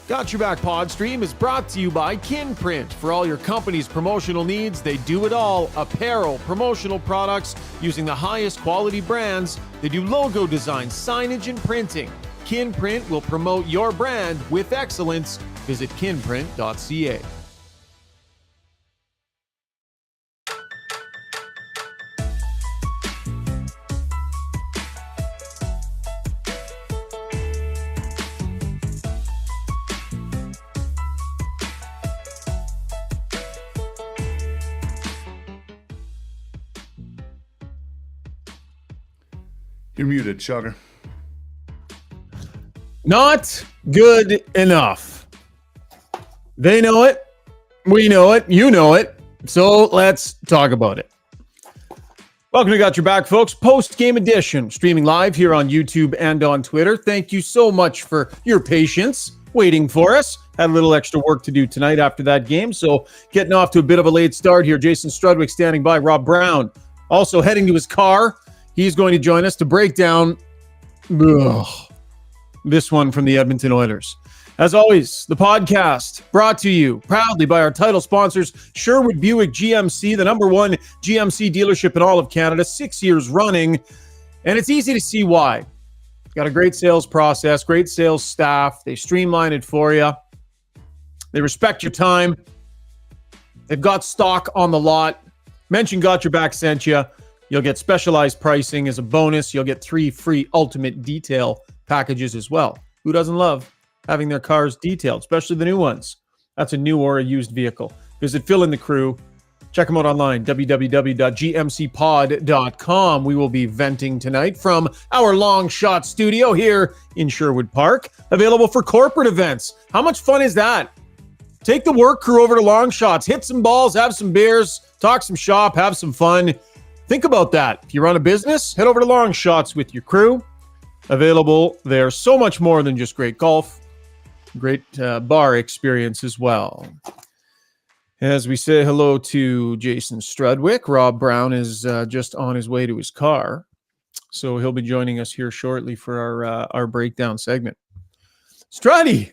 Got Your Back Pod Stream is brought to you by Kinprint. For all your company's promotional needs, they do it all. Apparel, promotional products using the highest quality brands. They do logo design, signage, and printing. Kinprint will promote your brand with excellence. Visit kinprint.ca. You're muted, Sugar. Not good enough. They know it. We know it. You know it. So let's talk about it. Welcome to Got Your Back, folks. Post-game edition. Streaming live here on YouTube and on Twitter. Thank you so much for your patience waiting for us. Had a little extra work to do tonight after that game. So getting off to a bit of a late start here. Jason Strudwick standing by. Rob Brown also heading to his car. He's going to join us to break down this one from the Edmonton Oilers. As always, the podcast brought to you proudly by our title sponsors, Sherwood Buick GMC, the number one GMC dealership in all of Canada, 6 years running. And it's easy to see why. Got a great sales process, great sales staff. They streamline it for you. They respect your time. They've got stock on the lot. Mention Got Your Back sent you. You'll get specialized pricing as a bonus. You'll get 3 free ultimate detail packages as well. Who doesn't love having their cars detailed, especially the new ones? That's a new or a used vehicle. Visit Phil and the crew. Check them out online, www.gmcpod.com. We will be venting tonight from our long shot studio here in Sherwood Park. Available for corporate events. How much fun is that? Take the work crew over to Long Shots, hit some balls, have some beers, talk some shop, have some fun. Think about that. If you run a business, head over to Long Shots with your crew. Available there. So much more than just great golf. Great bar experience as well. As we say hello to Jason Strudwick, Rob Brown is just on his way to his car. So he'll be joining us here shortly for our breakdown segment. Struddy,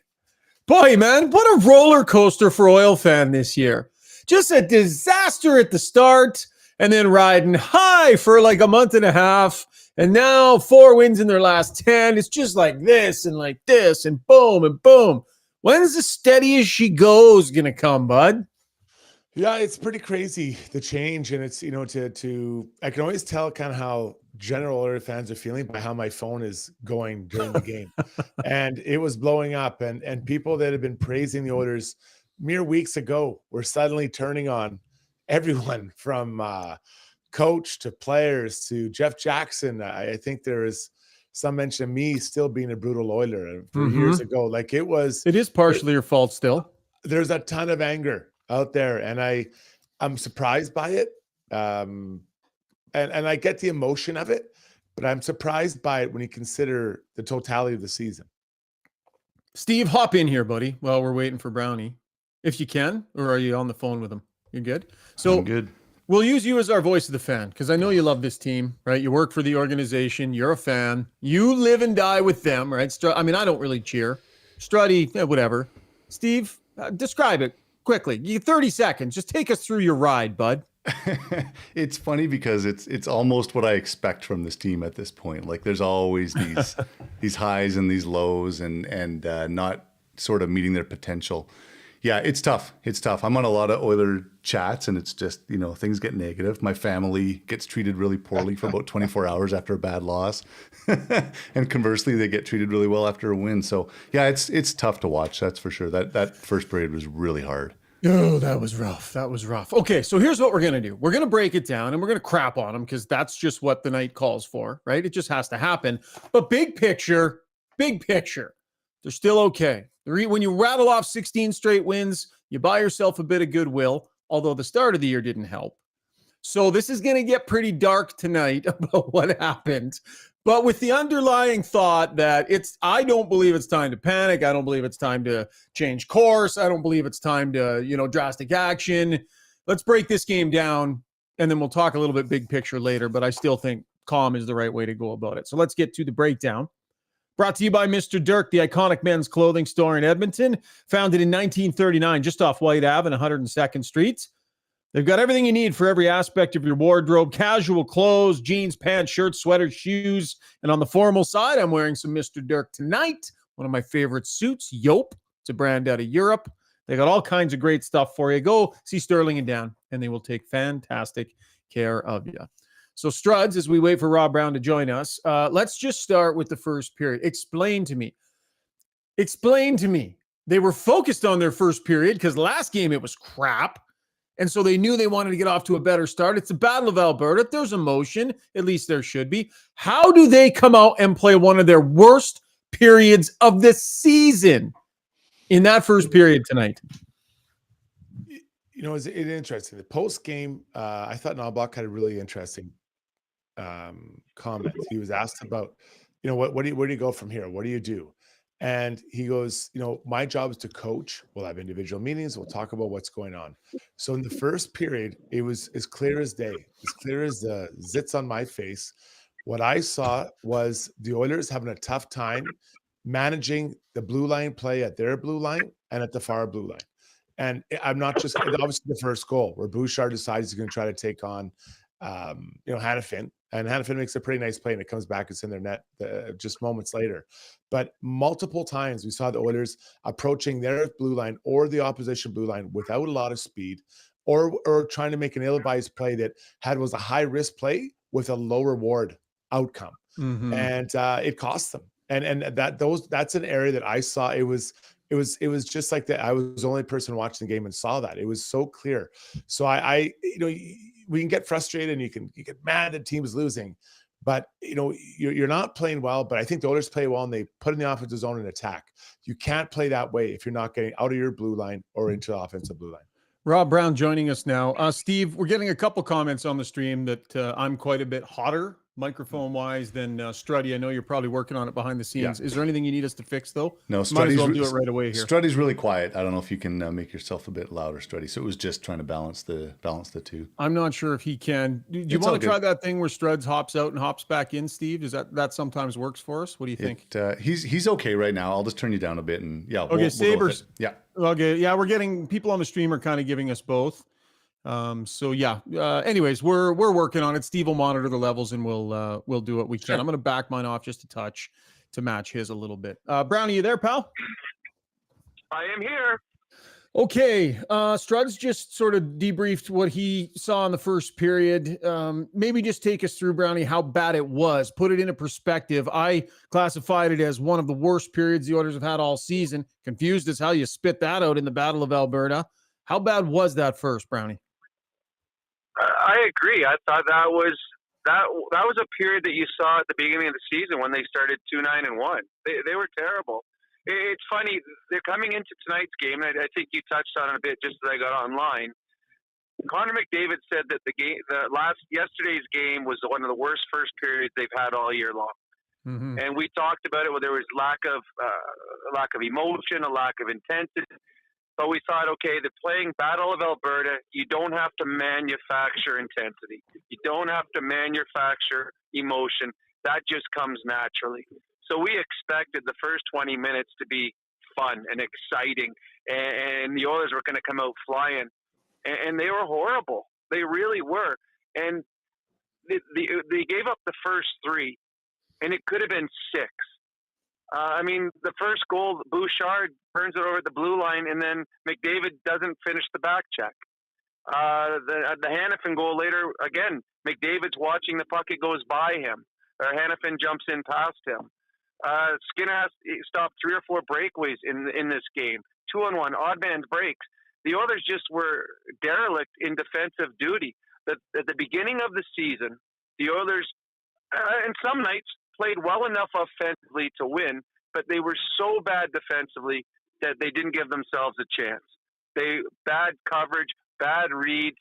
boy, man, what a roller coaster for Oil fan this year. Just a disaster at the start. And then riding high for like a month and a half. And now 4 wins in their last 10. It's just like this and like this and boom and boom. When's the steady as she goes going to come, bud? Yeah, it's pretty crazy, the change. And it's, I can always tell kind of how general Oilers fans are feeling by how my phone is going during the game. And it was blowing up. And people that have been praising the Oilers mere weeks ago were suddenly turning on everyone from coach to players to Jeff Jackson. I think there is some mention of me still being a brutal Oiler years ago. Like it is partially your fault still. There's a ton of anger out there, and I'm surprised by it. And I get the emotion of it, but I'm surprised by it when you consider the totality of the season. Steve, hop in here, buddy, while we're waiting for Brownie. If you can, or are you on the phone with him? You're good? So I'm good. We'll use you as our voice of the fan because I know you love this team, right? You work for the organization. You're a fan. You live and die with them, right? I mean, I don't really cheer. Struddy, whatever. Steve, describe it quickly. You 30 seconds. Just take us through your ride, bud. It's funny because it's almost what I expect from this team at this point. Like there's always these highs and these lows and not sort of meeting their potential. Yeah, it's tough. It's tough. I'm on a lot of Oiler chats and it's just, things get negative. My family gets treated really poorly for about 24 hours after a bad loss. And conversely, they get treated really well after a win. So yeah, it's tough to watch. That's for sure. That first period was really hard. Oh, that was rough. That was rough. Okay, so here's what we're going to do. We're going to break it down and we're going to crap on them because that's just what the night calls for, right? It just has to happen. But big picture, they're still okay. When you rattle off 16 straight wins, you buy yourself a bit of goodwill, although the start of the year didn't help. So this is going to get pretty dark tonight about what happened. But with the underlying thought that I don't believe it's time to panic. I don't believe it's time to change course. I don't believe it's time to, drastic action. Let's break this game down and then we'll talk a little bit big picture later. But I still think calm is the right way to go about it. So let's get to the breakdown. Brought to you by Mr. Dirk, the iconic men's clothing store in Edmonton, founded in 1939, just off White Ave and 102nd Street. They've got everything you need for every aspect of your wardrobe: casual clothes, jeans, pants, shirts, sweaters, shoes. And on the formal side, I'm wearing some Mr. Dirk tonight. One of my favorite suits, Yope. It's a brand out of Europe. They got all kinds of great stuff for you. Go see Sterling and Dan, and they will take fantastic care of you. So, Struds, as we wait for Rob Brown to join us, let's just start with the first period. Explain to me. They were focused on their first period because last game it was crap. And so they knew they wanted to get off to a better start. It's the Battle of Alberta. There's emotion. At least there should be. How do they come out and play one of their worst periods of the season in that first period tonight? You know, it's interesting. The post game, I thought Knobloch had a really interesting comment. He was asked about, you know, where do you go from here? What do you do? And he goes, you know, my job is to coach. We'll have individual meetings. We'll talk about what's going on. So in the first period, it was as clear as day, as clear as the zits on my face. What I saw was the Oilers having a tough time managing the blue line play at their blue line and at the far blue line. And I'm not just, obviously the first goal where Bouchard decides he's going to try to take on, Hanifin. And Hanifin makes a pretty nice play and it comes back. It's in their net just moments later. But multiple times we saw the Oilers approaching their blue line or the opposition blue line without a lot of speed, or trying to make an ill-advised play that was a high-risk play with a low reward outcome. Mm-hmm. And it cost them. And that's an area that I saw. It was just like that. I was the only person watching the game and saw that. It was so clear. So I we can get frustrated and you get mad that team is losing, but you're not playing well. But I think the Oilers play well and they put in the offensive zone and attack. You can't play that way if you're not getting out of your blue line or into the offensive blue line. Rob Brown joining us now. Steve, we're getting a couple comments on the stream that I'm quite a bit hotter microphone-wise than Struddy. I know you're probably working on it behind the scenes. Yeah. Is there anything you need us to fix, though? No, might as well do it right away here. Struddy's really quiet. I don't know if you can make yourself a bit louder, Struddy. So it was just trying to balance the two. I'm not sure if he can. Do you want to try that thing where Struds hops out and hops back in, Steve? Is that sometimes works for us? What do you think? He's okay right now. I'll just turn you down a bit and yeah. Okay, Sabres. Yeah. Okay, yeah, we're getting people on the stream are kind of giving us both. Anyways, we're working on it. Steve will monitor the levels and we'll do what we can. Sure. I'm going to back mine off just a touch to match his a little bit. Brownie, you there, pal? I am here. Okay. Struds just sort of debriefed what he saw in the first period. Maybe just take us through, Brownie, how bad it was. Put it into perspective. I classified it as one of the worst periods the Oilers have had all season. Confused as how you spit that out in the Battle of Alberta. How bad was that first, Brownie? I agree. I thought that was a period that you saw at the beginning of the season when they started 2-9-1. They were terrible. It's funny, they're coming into tonight's game, and I think you touched on it a bit just as I got online. Connor McDavid said that yesterday's game was one of the worst first periods they've had all year long. Mm-hmm. And we talked about it where there was lack of emotion, a lack of intensity. But we thought, okay, the playing Battle of Alberta, you don't have to manufacture intensity. You don't have to manufacture emotion. That just comes naturally. So we expected the first 20 minutes to be fun and exciting, and the Oilers were going to come out flying. And they were horrible. They really were. And they gave up the first three, and it could have been six. The first goal, Bouchard turns it over the blue line, and then McDavid doesn't finish the back check. The Hanifin goal later, again, McDavid's watching the puck, it goes by him, or Hanifin jumps in past him. Skinner has stopped 3 or 4 breakaways in this game. 2-on-1, odd man's breaks. The Oilers just were derelict in defensive duty. At the beginning of the season, the Oilers, in some nights, played well enough offensively to win, but they were so bad defensively that they didn't give themselves a chance. Bad coverage, bad reads,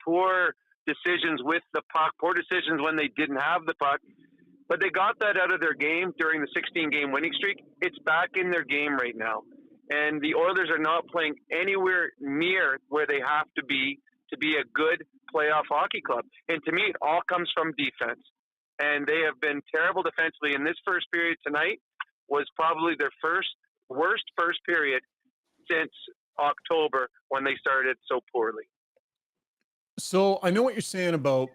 poor decisions with the puck, poor decisions when they didn't have the puck. But they got that out of their game during the 16-game winning streak. It's back in their game right now. And the Oilers are not playing anywhere near where they have to be a good playoff hockey club. And to me, it all comes from defense. And they have been terrible defensively in this first period tonight. was probably their worst first period since October when they started so poorly. So I know what you're saying about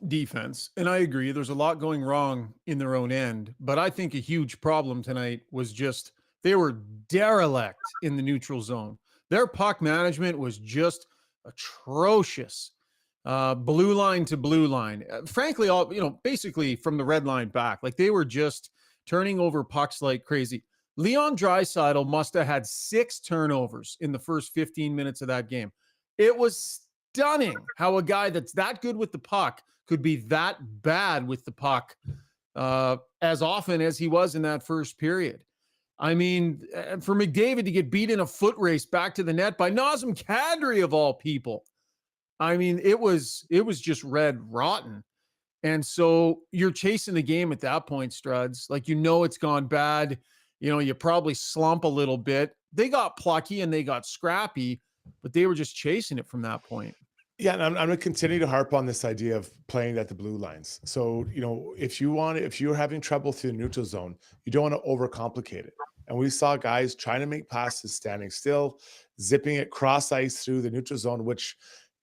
defense, and I agree. There's a lot going wrong in their own end, but I think a huge problem tonight was just they were derelict in the neutral zone. Their puck management was just atrocious. Blue line to blue line. Frankly, basically from the red line back, like they were just turning over pucks like crazy. Leon Draisaitl must have had 6 turnovers in the first 15 minutes of that game. It was stunning how a guy that's that good with the puck could be that bad with the puck as often as he was in that first period. I mean, for McDavid to get beat in a foot race back to the net by Nazem Kadri of all people. I mean, it was just red rotten. And so you're chasing the game at that point, Struds. Like, it's gone bad. You probably slump a little bit. They got plucky and they got scrappy, but they were just chasing it from that point. Yeah, and I'm going to continue to harp on this idea of playing at the blue lines. So, if you're having trouble through the neutral zone, you don't want to overcomplicate it. And we saw guys trying to make passes, standing still, zipping it cross ice through the neutral zone, which,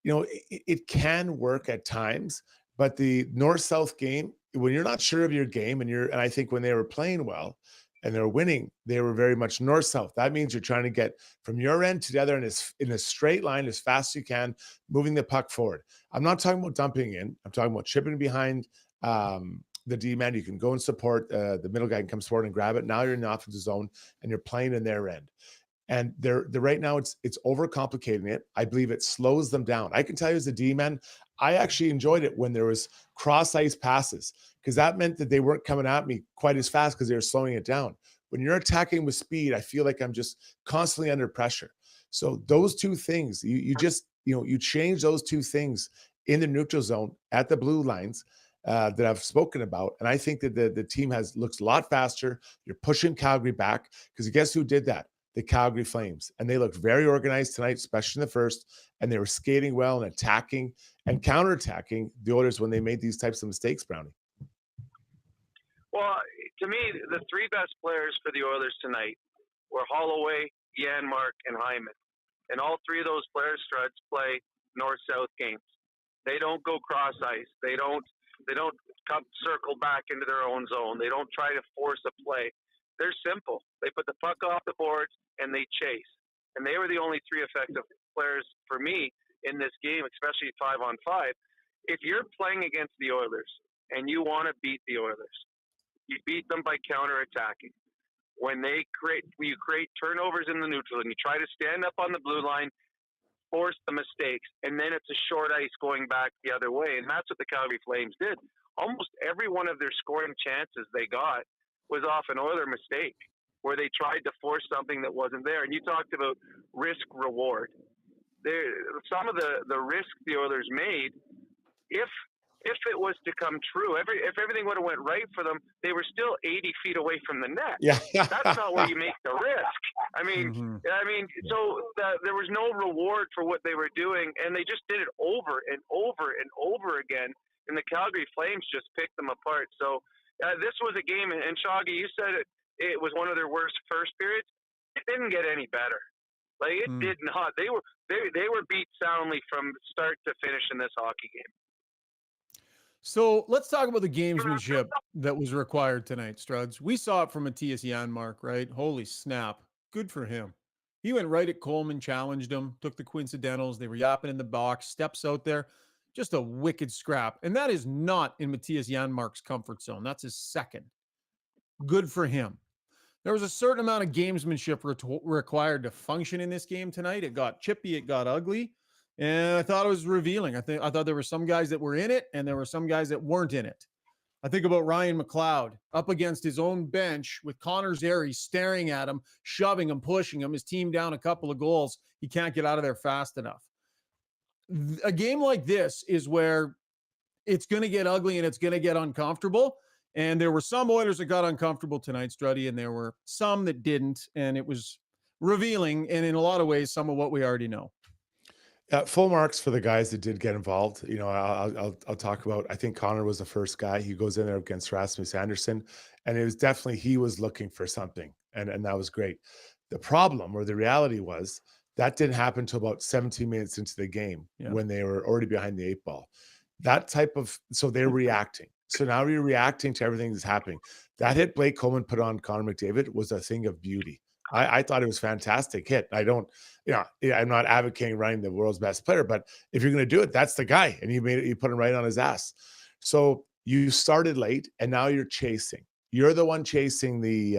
it can work at times. But the north-south game, when you're not sure of your game, and I think when they were playing well and they're winning, they were very much north-south. That means you're trying to get from your end to the other in a straight line as fast as you can, moving the puck forward. I'm not talking about dumping in. I'm talking about chipping behind the D-man. You can go and support. The middle guy can come forward and grab it. Now you're in the offensive zone and you're playing in their end. And they're right now it's overcomplicating it. I believe it slows them down. I can tell you as a D-man, I actually enjoyed it when there was cross ice passes, because that meant that they weren't coming at me quite as fast because they were slowing it down. When you're attacking with speed, I feel like I'm just constantly under pressure. So those two things, you change those two things in the neutral zone at the blue lines that I've spoken about. And I think that the team looks a lot faster. You're pushing Calgary back, because guess who did that? The Calgary Flames. And they looked very organized tonight, especially in the first, and they were skating well and attacking and counterattacking the Oilers when they made these types of mistakes, Brownie. Well, to me, the 3 best players for the Oilers tonight were Holloway, Janmark, and Hyman. And all 3 of those players, Struds, play north-south games. They don't go cross ice. They don't come circle back into their own zone. They don't try to force a play. They're simple. They put the puck off the boards and they chase. And they were the only 3 effective players for me in this game, especially 5-on-5. If you're playing against the Oilers and you want to beat the Oilers, you beat them by counterattacking. When you create turnovers in the neutral and you try to stand up on the blue line, force the mistakes, and then it's a short ice going back the other way. And that's what the Calgary Flames did. Almost every one of their scoring chances they got was off an Oiler mistake, where they tried to force something that wasn't there. And you talked about risk reward. Some of the risk the Oilers made, if it was to come true, if everything would have went right for them, they were still 80 feet away from the net. Yeah, that's not where you make the risk. I mean, so there was no reward for what they were doing, and they just did it over and over and over again. And the Calgary Flames just picked them apart. So this was a game, and Shoggy, you said it was one of their worst first periods. It didn't get any better. Like, it did not. They were beat soundly from start to finish in this hockey game. So let's talk about the gamesmanship that was required tonight, Struds. We saw it from Matthias Janmark, right? Holy snap. Good for him. He went right at Coleman, challenged him, took the coincidentals. They were yapping in the box, steps out there. Just a wicked scrap. And that is not in Matthias Janmark's comfort zone. That's his second. Good for him. There was a certain amount of gamesmanship required to function in this game tonight. It got chippy. It got ugly. And I thought it was revealing. I thought there were some guys that were in it, and there were some guys that weren't in it. I think about Ryan McLeod up against his own bench with Connor Zary staring at him, shoving him, pushing him, his team down a couple of goals. He can't get out of there fast enough. A game like this is where it's going to get ugly and it's going to get uncomfortable. And there were some Oilers that got uncomfortable tonight, Struddy, and there were some that didn't. And it was revealing, and in a lot of ways, some of what we already know. Full marks for the guys that did get involved. I'll talk about. I think Connor was the first guy. He goes in there against Rasmus Anderson, and it was definitely he was looking for something, and that was great. The problem or the reality was that didn't happen until about 17 minutes into the game when they were already behind the 8 ball. That type of so they're reacting. So now you're reacting to everything that's happening. That hit Blake Coleman put on Connor McDavid was a thing of beauty. I thought it was fantastic hit. I'm not advocating running the world's best player, but if you're going to do it, that's the guy. And you put him right on his ass. So you started late and now you're chasing. You're the one chasing the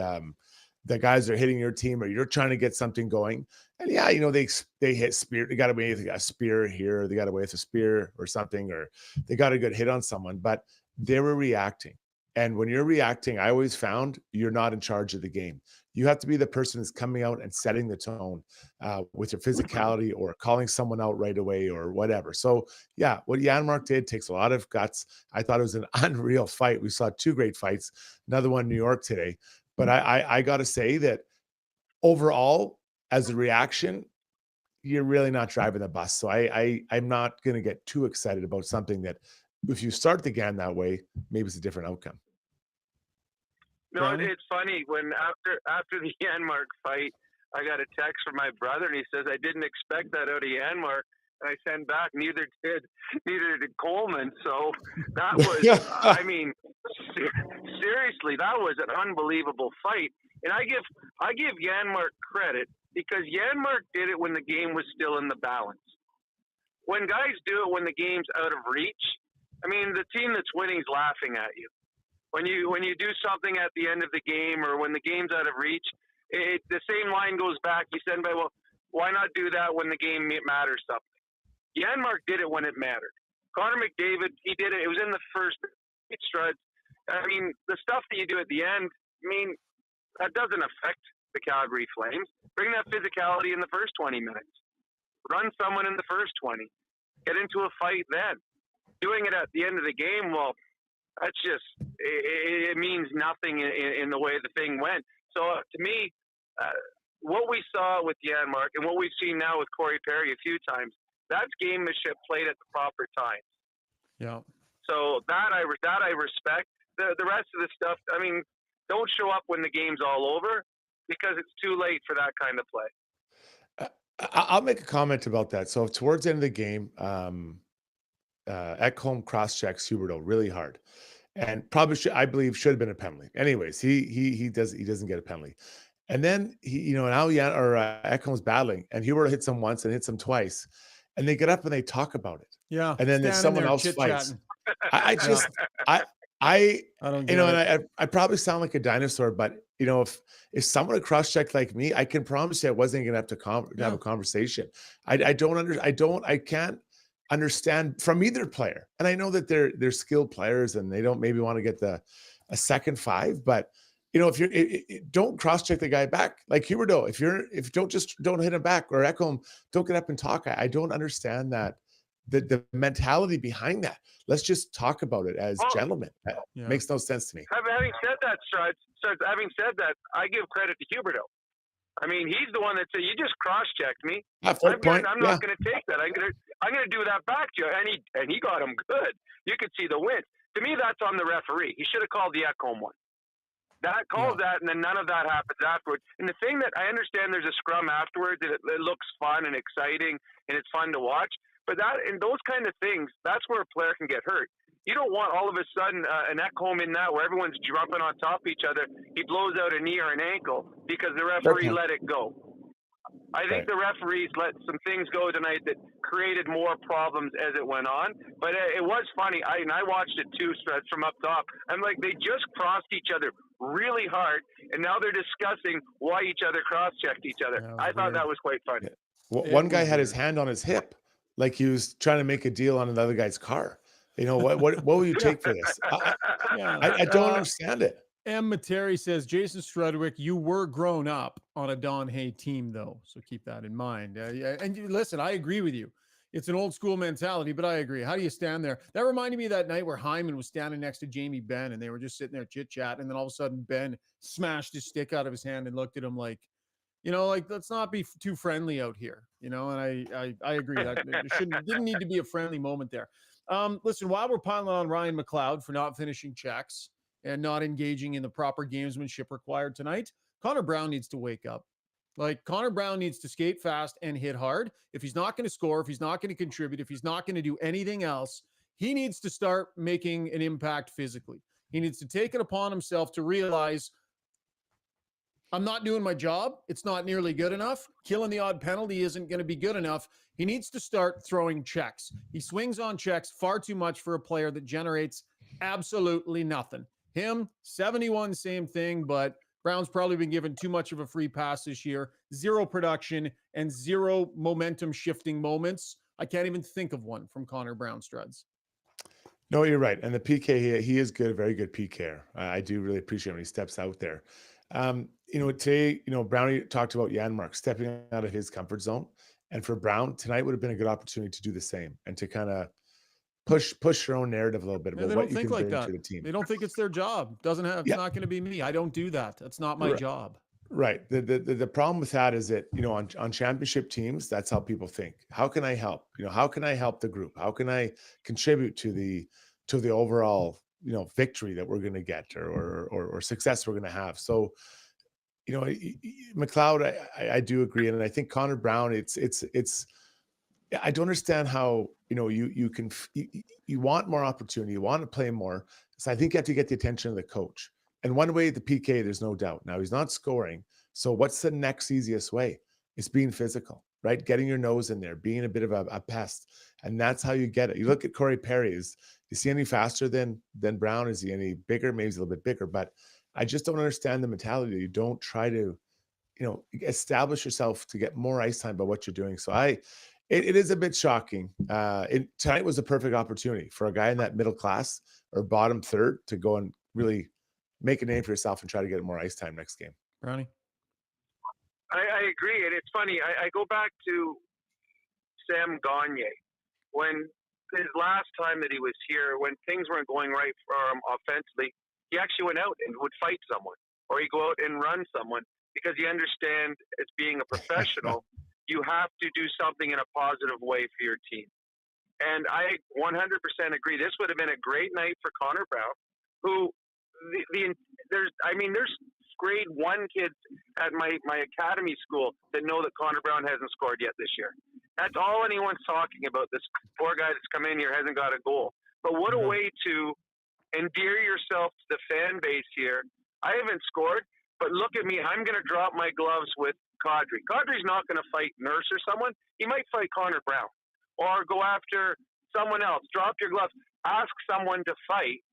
guys that are hitting your team, or you're trying to get something going. And they hit spear. They got away with a spear here. They got away with a spear or something, or they got a good hit on someone, but they were reacting. And when you're reacting, I always found you're not in charge of the game. You have to be the person that's coming out and setting the tone with your physicality or calling someone out right away or whatever. So, yeah, what Janmark did takes a lot of guts. I thought it was an unreal fight. We saw 2 great fights, another one in New York today. But I got to say that overall, as a reaction, you're really not driving the bus. So I'm not going to get too excited about something that if you start the game that way, maybe it's a different outcome. No, it's funny when after the Janmark fight, I got a text from my brother and he says, I didn't expect that out of Janmark. And I sent back, neither did Coleman. So that was, I mean, seriously, that was an unbelievable fight. And I give Janmark credit because Janmark did it when the game was still in the balance. When guys do it when the game's out of reach, I mean, the team that's winning is laughing at you. When you do something at the end of the game or when the game's out of reach, the same line goes back. You said, well, why not do that when the game matters something? Janmark did it when it mattered. Connor McDavid, he did it. It was in the first Struds. I mean, the stuff that you do at the end, I mean, that doesn't affect the Calgary Flames. Bring that physicality in the first 20 minutes. Run someone in the first 20. Get into a fight then. Doing it at the end of the game, well, that's just, it means nothing in the way the thing went. So to me, what we saw with Janmark and what we've seen now with Corey Perry a few times, that's gamemanship played at the proper times. Yeah. So that I respect. The rest of the stuff, I mean, don't show up when the game's all over because it's too late for that kind of play. I'll make a comment about that. So towards the end of the game, Ekholm cross-checks Huberdeau really hard, and probably I believe should have been a penalty. Anyways, he doesn't get a penalty, and then now Ekholm's battling, and Huberdeau hits him once and hits him twice, and they get up and they talk about it. Yeah, and then there's someone else fights. I don't, and I probably sound like a dinosaur, but if someone had cross-checked like me, I can promise you I wasn't going to have to have a conversation. I can't understand from either player. And I know that they're skilled players and they don't maybe want to get a second 5, but if you're don't cross-check the guy back like Huberdeau. If don't hit him back, or Ekholm, don't get up and talk. I don't understand that the mentality behind that. Let's just talk about it as gentlemen. That makes no sense to me. Having said that, I give credit to Huberdeau. I mean, he's the one that said, "You just cross-checked me. I'm not going to take that. I'm going to do that back to you." And he got him good. You could see the win. To me, that's on the referee. He should have called the Ekholm one. That calls that, and then none of that happens afterwards. And the thing that I understand, there's a scrum afterwards, and it looks fun and exciting, and it's fun to watch. But those kind of things, that's where a player can get hurt. You don't want all of a sudden an Ekholm in that where everyone's jumping on top of each other. He blows out a knee or an ankle because the referee let it go. I think the referees let some things go tonight that created more problems as it went on. But it was funny. I watched it too, Struts, from up top. I'm like, they just crossed each other really hard, and now they're discussing why each other cross-checked each other. I thought that was quite funny. Yeah. One guy had his hand on his hip, like he was trying to make a deal on another guy's car. What will you take for this? I don't understand it. M. Materi says, Jason Strudwick, you were grown up on a Don Hay team, though. So keep that in mind. Listen, I agree with you. It's an old school mentality, but I agree. How do you stand there? That reminded me of that night where Hyman was standing next to Jamie Benn, and they were just sitting there chit-chatting, and then all of a sudden Ben smashed his stick out of his hand and looked at him like, Like, let's not be too friendly out here, and I agree that didn't need to be a friendly moment there. Listen, while we're piling on Ryan McLeod for not finishing checks and not engaging in the proper gamesmanship required tonight, Connor Brown needs to wake up. Like, Connor Brown needs to skate fast and hit hard. If he's not going to score, if he's not going to contribute, if he's not going to do anything else, he needs to start making an impact physically. He needs to take it upon himself to realize, I'm not doing my job. It's not nearly good enough. Killing the odd penalty isn't going to be good enough. He needs to start throwing checks. He swings on checks far too much for a player that generates absolutely nothing. Him, 71, same thing, but Brown's probably been given too much of a free pass this year. Zero production and zero momentum shifting moments. I can't even think of one from Connor Brown, Struds. No, you're right. And the PK, he is good, very good PKer. I do really appreciate when he steps out there. Today, Brownie talked about Janmark stepping out of his comfort zone. And for Brown, tonight would have been a good opportunity to do the same and to kind of push your own narrative a little bit about what you can bring to the team. They don't think it's their job. It's not going to be me. I don't do that. That's not my job. Right. The problem with that is that, on championship teams, that's how people think. How can I help? How can I help the group? How can I contribute to the overall, victory that we're going to get or success we're going to have? So, McLeod, I do agree. And I think Connor Brown, I don't understand how, you want more opportunity, you want to play more. So I think you have to get the attention of the coach. And one way, the PK, there's no doubt. Now he's not scoring. So what's the next easiest way? It's being physical, right? Getting your nose in there, being a bit of a pest. And that's how you get it. You look at Corey Perry. Is he any faster than Brown? Is he any bigger? Maybe he's a little bit bigger, but I just don't understand the mentality. You don't try to, establish yourself to get more ice time by what you're doing. So it is a bit shocking. Tonight was a perfect opportunity for a guy in that middle class or bottom third to go and really make a name for yourself and try to get more ice time next game. Brownie? I agree. And it's funny. I go back to Sam Gagner. When his last time that he was here, when things weren't going right for him offensively, he actually went out and would fight someone, or he'd go out and run someone, because he understands, as being a professional, you have to do something in a positive way for your team. And I 100% agree. This would have been a great night for Connor Brown, who there's grade 1 kids at my academy school that know that Connor Brown hasn't scored yet this year. That's all anyone's talking about. This poor guy that's come in here hasn't got a goal. But what a way to endear yourself to the fan base here. I haven't scored, but look at me. I'm going to drop my gloves with Kadri. Kadri's not going to fight Nurse or someone. He might fight Connor Brown or go after someone else. Drop your gloves. Ask someone to fight.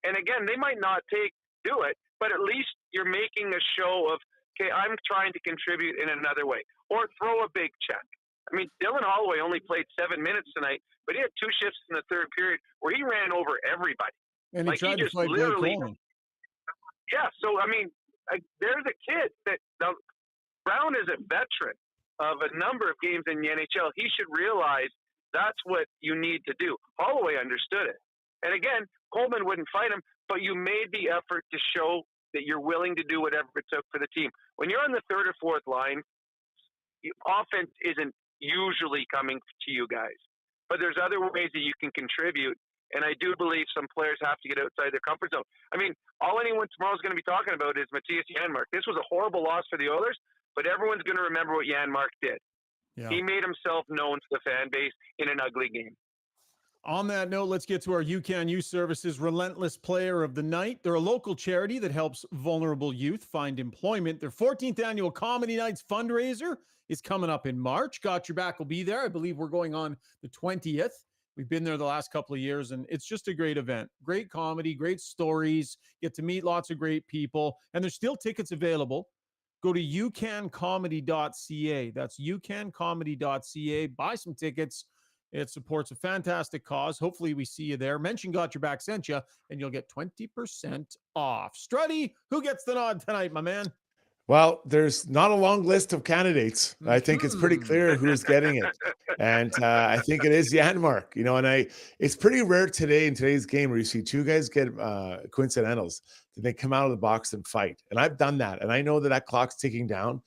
And again, they might not do it, but at least you're making a show of, okay, I'm trying to contribute in another way. Or throw a big check. I mean, Dylan Holloway only played 7 minutes tonight, but he had 2 shifts in the third period where he ran over everybody. And he tried to fight Blake Coleman. Yeah, so, I mean, there's a kid that now, Brown is a veteran of a number of games in the NHL. He should realize that's what you need to do. Holloway understood it. And again, Coleman wouldn't fight him, but you made the effort to show that you're willing to do whatever it took for the team. When you're on the third or fourth line, offense isn't usually coming to you guys. But there's other ways that you can contribute. And I do believe some players have to get outside their comfort zone. I mean, all anyone tomorrow is going to be talking about is Matthias Janmark. This was a horrible loss for the Oilers, but everyone's going to remember what Janmark did. Yeah. He made himself known to the fan base in an ugly game. On that note, let's get to our UCAN Youth Services Relentless Player of the Night. They're a local charity that helps vulnerable youth find employment. Their 14th annual Comedy Nights fundraiser is coming up in March. Got Your Back will be there. I believe we're going on the 20th. We've been there the last couple of years, and it's just a great event. Great comedy, great stories. Get to meet lots of great people, and there's still tickets available. Go to youcancomedy.ca. That's youcancomedy.ca. Buy some tickets. It supports a fantastic cause. Hopefully we see you there. Mention Got Your Back sent you, and you'll get 20% off. Struddy, who gets the nod tonight, my man? Well, there's not a long list of candidates. I think it's pretty clear who's getting it. And I think it is Janmark, and it's pretty rare today in today's game where you see 2 guys get coincidentals that they come out of the box and fight. And I've done that. And I know that clock's ticking down.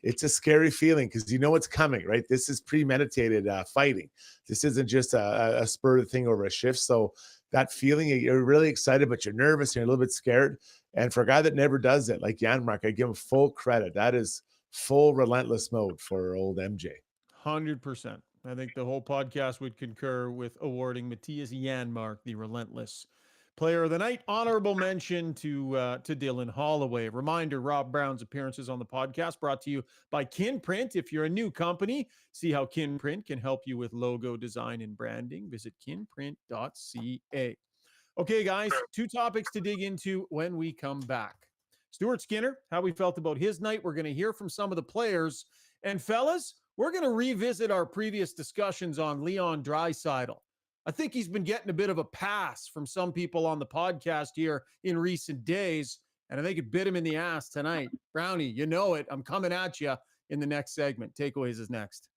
it's a scary feeling because you know what's coming, right? This is premeditated fighting. This isn't just a spur of the thing over a shift. So that feeling, you're really excited, but you're nervous, you're a little bit scared. And for a guy that never does it, like Janmark, I give him full credit. That is full relentless mode for old MJ. 100%. I think the whole podcast would concur with awarding Matthias Janmark the relentless player of the night. Honorable mention to Dylan Holloway. Reminder, Rob Brown's appearances on the podcast brought to you by Kinprint. If you're a new company, see how Kinprint can help you with logo design and branding. Visit kinprint.ca. Okay, guys, 2 topics to dig into when we come back. Stuart Skinner, how we felt about his night. We're going to hear from some of the players. And fellas, we're going to revisit our previous discussions on Leon Draisaitl. I think he's been getting a bit of a pass from some people on the podcast here in recent days, and I think it bit him in the ass tonight. Brownie, you know it. I'm coming at you in the next segment. Takeaways is next.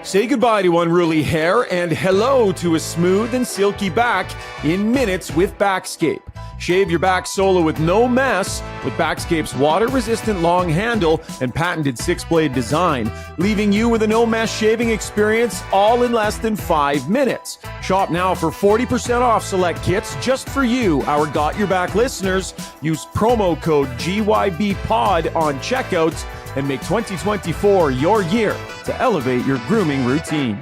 Say goodbye to unruly hair and hello to a smooth and silky back in minutes with Backscape. Shave your back solo with no mess with Backscape's water-resistant long handle and patented 6-blade design, leaving you with a no-mess shaving experience all in less than 5 minutes. Shop now for 40% off select kits just for you, our Got Your Back listeners. Use promo code GYBPOD on checkouts and make 2024 your year to elevate your grooming routine.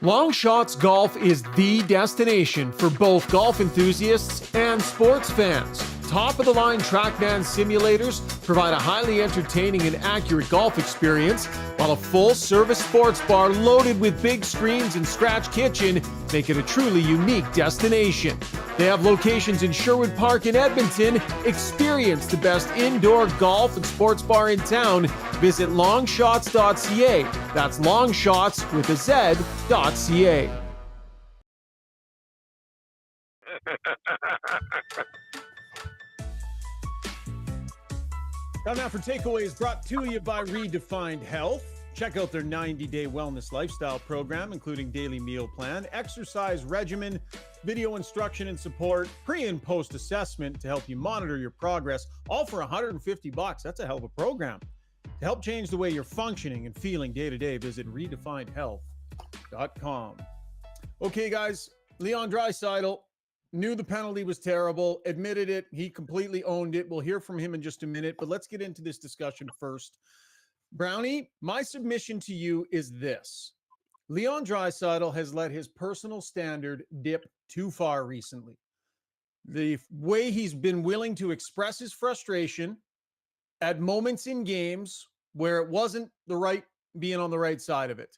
Long Shots Golf is the destination for both golf enthusiasts and sports fans. Top-of-the-line TrackMan simulators provide a highly entertaining and accurate golf experience, while a full-service sports bar loaded with big screens and scratch kitchen make it a truly unique destination. They have locations in Sherwood Park and Edmonton. Experience the best indoor golf and sports bar in town. Visit longshots.ca. That's longshots with a Z.ca. Time now for takeaways brought to you by Redefined Health. Check out their 90-day wellness lifestyle program, including daily meal plan, exercise regimen, video instruction and support, pre and post assessment to help you monitor your progress, all for $150. That's a hell of a program. To help change the way you're functioning and feeling day to day, visit redefinedhealth.com. Okay, guys, Leon Draisaitl knew the penalty was terrible, admitted it. He completely owned it. We'll hear from him in just a minute, but let's get into this discussion first. Brownie, my submission to you is this. Leon Draisaitl has let his personal standard dip too far recently. The way he's been willing to express his frustration at moments in games where it wasn't being on the right side of it.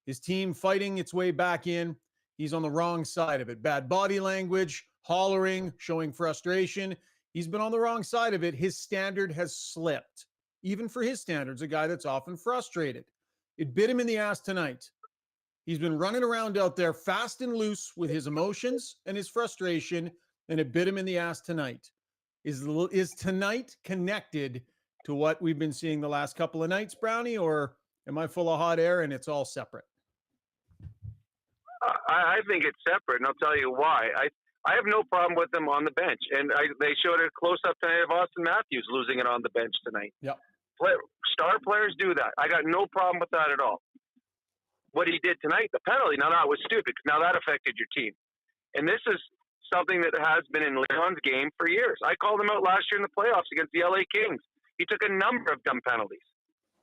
His team fighting its way back in. He's on the wrong side of it. Bad body language, hollering, showing frustration. He's been on the wrong side of it. His standard has slipped. Even for his standards, a guy that's often frustrated. It bit him in the ass tonight. He's been running around out there fast and loose with his emotions and his frustration, and it bit him in the ass tonight. Is tonight connected to what we've been seeing the last couple of nights, Brownie, or am I full of hot air and it's all separate? I think it's separate, and I'll tell you why. I have no problem with them on the bench, and they showed a close-up tonight of Austin Matthews losing it on the bench tonight. Yeah, star players do that. I got no problem with that at all. What he did tonight, the penalty, now that was stupid, because now that affected your team. And this is something that has been in Leon's game for years. I called him out last year in the playoffs against the LA Kings. He took a number of dumb penalties,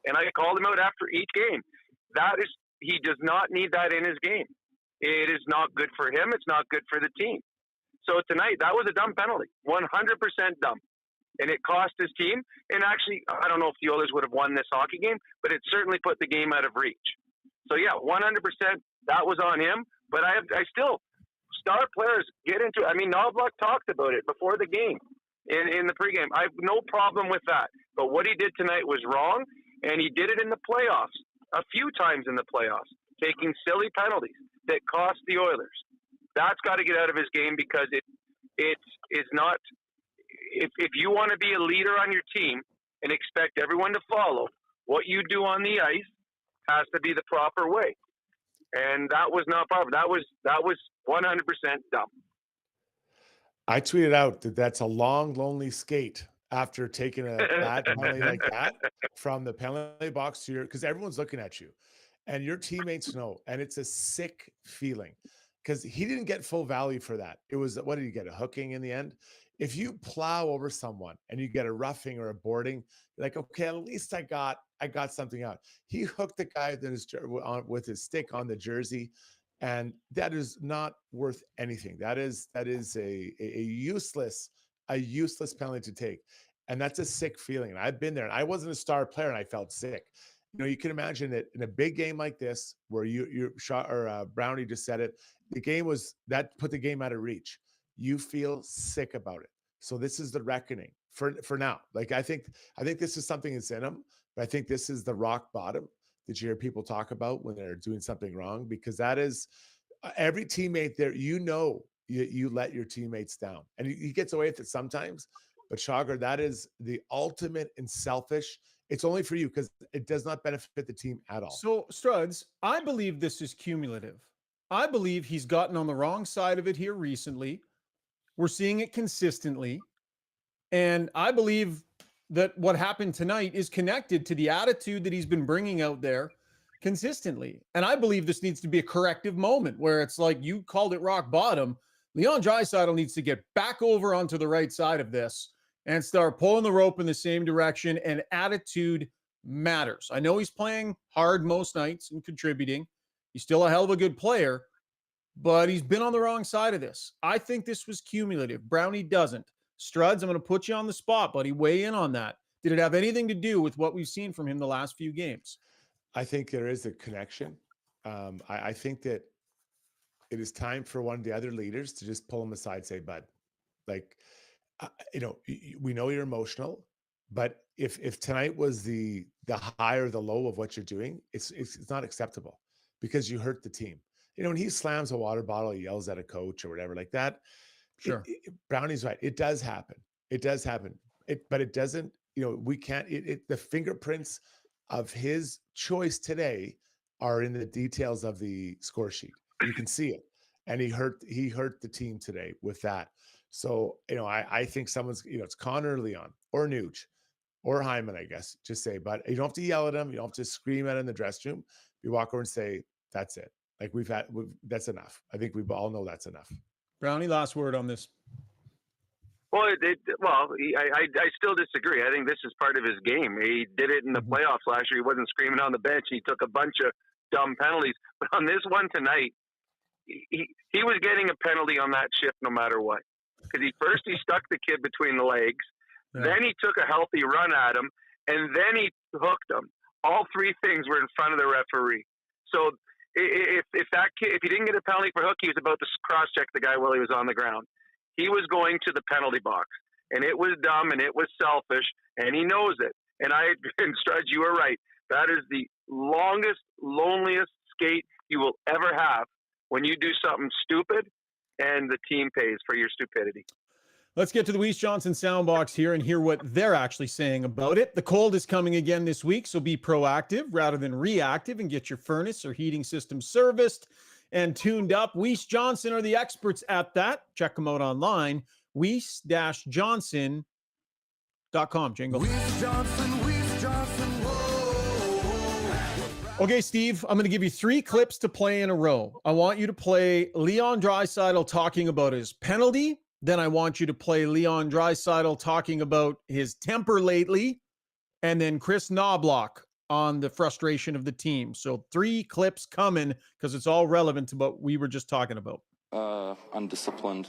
and I called him out after each game. He does not need that in his game. It is not good for him. It's not good for the team. So tonight, that was a dumb penalty, 100% dumb. And it cost his team. And actually, I don't know if the Oilers would have won this hockey game, but it certainly put the game out of reach. So, yeah, 100% that was on him. But I still, star players get into it. I mean, Knobloch talked about it before the game in the pregame. I have no problem with that. But what he did tonight was wrong, and he did it in the playoffs, a few times in the playoffs, taking silly penalties that cost the Oilers. That's got to get out of his game, because it is not. If you want to be a leader on your team and expect everyone to follow, what you do on the ice has to be the proper way. And that was not proper. That was 100% dumb. I tweeted out that that's a long, lonely skate after taking a bad penalty like that from the penalty box to because everyone's looking at you and your teammates know, and it's a sick feeling because he didn't get full value for that. It was, what did he get? A hooking in the end? If you plow over someone and you get a roughing or a boarding, you're like, okay, at least I got something out. He hooked the guy with his stick on the jersey, and that is not worth anything. That is a useless penalty to take. And that's a sick feeling. And I've been there, and I wasn't a star player and I felt sick. You know, you can imagine that in a big game like this, where you shot, or Brownie just said it, the game was that put the game out of reach. You feel sick about it. So this is the reckoning for now. Like, I think this is something that's in him, but I think this is the rock bottom that you hear people talk about when they're doing something wrong, because that is every teammate there, you let your teammates down, and he gets away with it sometimes. But Shogger, that is the ultimate and selfish. It's only for you because it does not benefit the team at all. So, Struds, I believe this is cumulative. I believe he's gotten on the wrong side of it here recently. We're seeing it consistently. And I believe that what happened tonight is connected to the attitude that he's been bringing out there consistently. And I believe this needs to be a corrective moment where it's like, you called it rock bottom. Leon Draisaitl needs to get back over onto the right side of this and start pulling the rope in the same direction. And attitude matters. I know he's playing hard most nights and contributing. He's still a hell of a good player, but he's been on the wrong side of this. I think this was cumulative. Brownie doesn't. Struds, I'm going to put you on the spot, buddy. Weigh in on that. Did it have anything to do with what we've seen from him the last few games? I think there is a connection. I think that it is time for one of the other leaders to just pull him aside, say, bud, like, we know you're emotional, but if tonight was the high or the low of what you're doing, it's not acceptable because you hurt the team. You know, when he slams a water bottle, he yells at a coach or whatever like that. Sure. Brownie's right. It does happen. But it doesn't, we can't, the fingerprints of his choice today are in the details of the score sheet. You can see it. And he hurt the team today with that. So, I think someone's, it's Connor or Leon or Nuge or Hyman, I guess, just say, but you don't have to yell at him. You don't have to scream at him in the dressing room. You walk over and say, that's it. Like that's enough. I think we all know that's enough. Brownie, last word on this. Well, I still disagree. I think this is part of his game. He did it in the playoffs last year. He wasn't screaming on the bench. He took a bunch of dumb penalties. But on this one tonight, he was getting a penalty on that shift no matter what. Because he stuck the kid between the legs. Yeah. Then he took a healthy run at him. And then he hooked him. All three things were in front of the referee. So if he didn't get a penalty for hook, he was about to cross-check the guy while he was on the ground. He was going to the penalty box, and it was dumb and it was selfish, and he knows it. And Strudge, you were right. That is the longest, loneliest skate you will ever have when you do something stupid, and the team pays for your stupidity. Let's get to the Weiss Johnson soundbox here and hear what they're actually saying about it. The cold is coming again this week, so be proactive rather than reactive and get your furnace or heating system serviced and tuned up. Weiss Johnson are the experts at that. Check them out online, weiss-johnson.com. Jingle. Weiss Johnson, whoa. Okay, Steve, I'm going to give you 3 clips to play in a row. I want you to play Leon Draisaitl talking about his penalty. Then I want you to play Leon Draisaitl talking about his temper lately. And then Chris Knobloch on the frustration of the team. So 3 clips coming because it's all relevant to what we were just talking about. Undisciplined,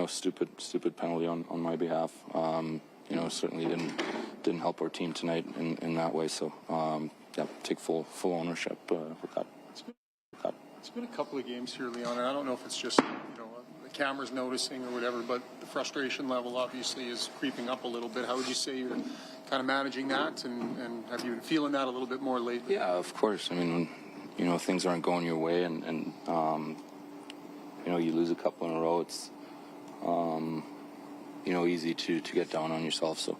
stupid penalty on my behalf. Certainly didn't help our team tonight in that way. So take full ownership with that. It's been a couple of games here, Leon, and I don't know if it's just the camera's noticing or whatever, but the frustration level obviously is creeping up a little bit. How would you say you're kind of managing that, and have you been feeling that a little bit more lately? Yeah, of course. I mean, things aren't going your way, and you lose a couple in a row. It's easy to get down on yourself. So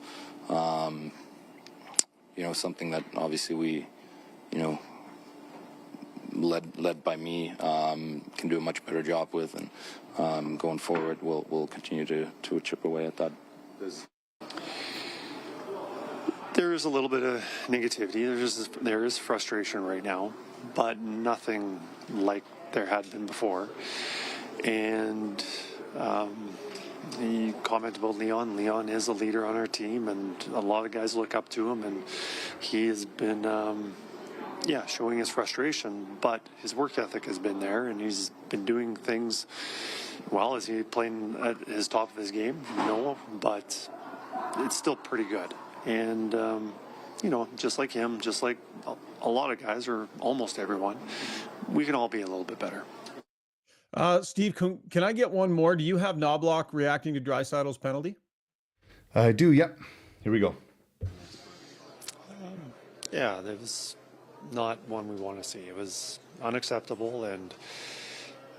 something that obviously we led by me can do a much better job with, and going forward we'll continue to chip away at that. There is a little bit of negativity. There is frustration right now, but nothing like there had been before. And you comment about Leon. Leon is a leader on our team, and a lot of guys look up to him. And he has been, showing his frustration, but his work ethic has been there, and he's been doing things. Well, is he playing at his top of his game? No, but it's still pretty good. And, just like him, just like a lot of guys, or almost everyone, we can all be a little bit better. Steve, can I get one more? Do you have Knobloch reacting to Draisaitl's penalty? I do, yep. Here we go. That was not one we want to see. It was unacceptable, and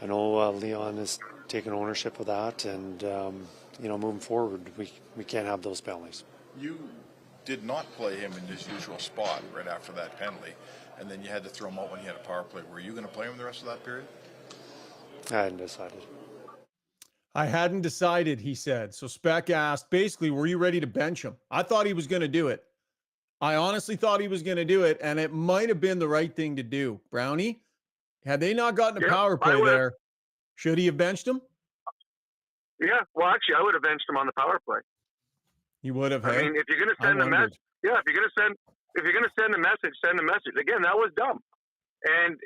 I know Leon is taking ownership of that, and, moving forward, we can't have those penalties. You did not play him in his usual spot right after that penalty, and then you had to throw him out when he had a power play. Were you going to play him the rest of that period? I hadn't decided. I hadn't decided, he said. So Speck asked, basically, were you ready to bench him? I thought he was going to do it. I honestly thought he was going to do it, and it might have been the right thing to do. Brownie, had they not gotten a power play there, should he have benched him? Yeah, well, actually, I would have benched him on the power play. You would have. I mean, if you're going to send a message, if you're going to send a message, send a message. Again, that was dumb and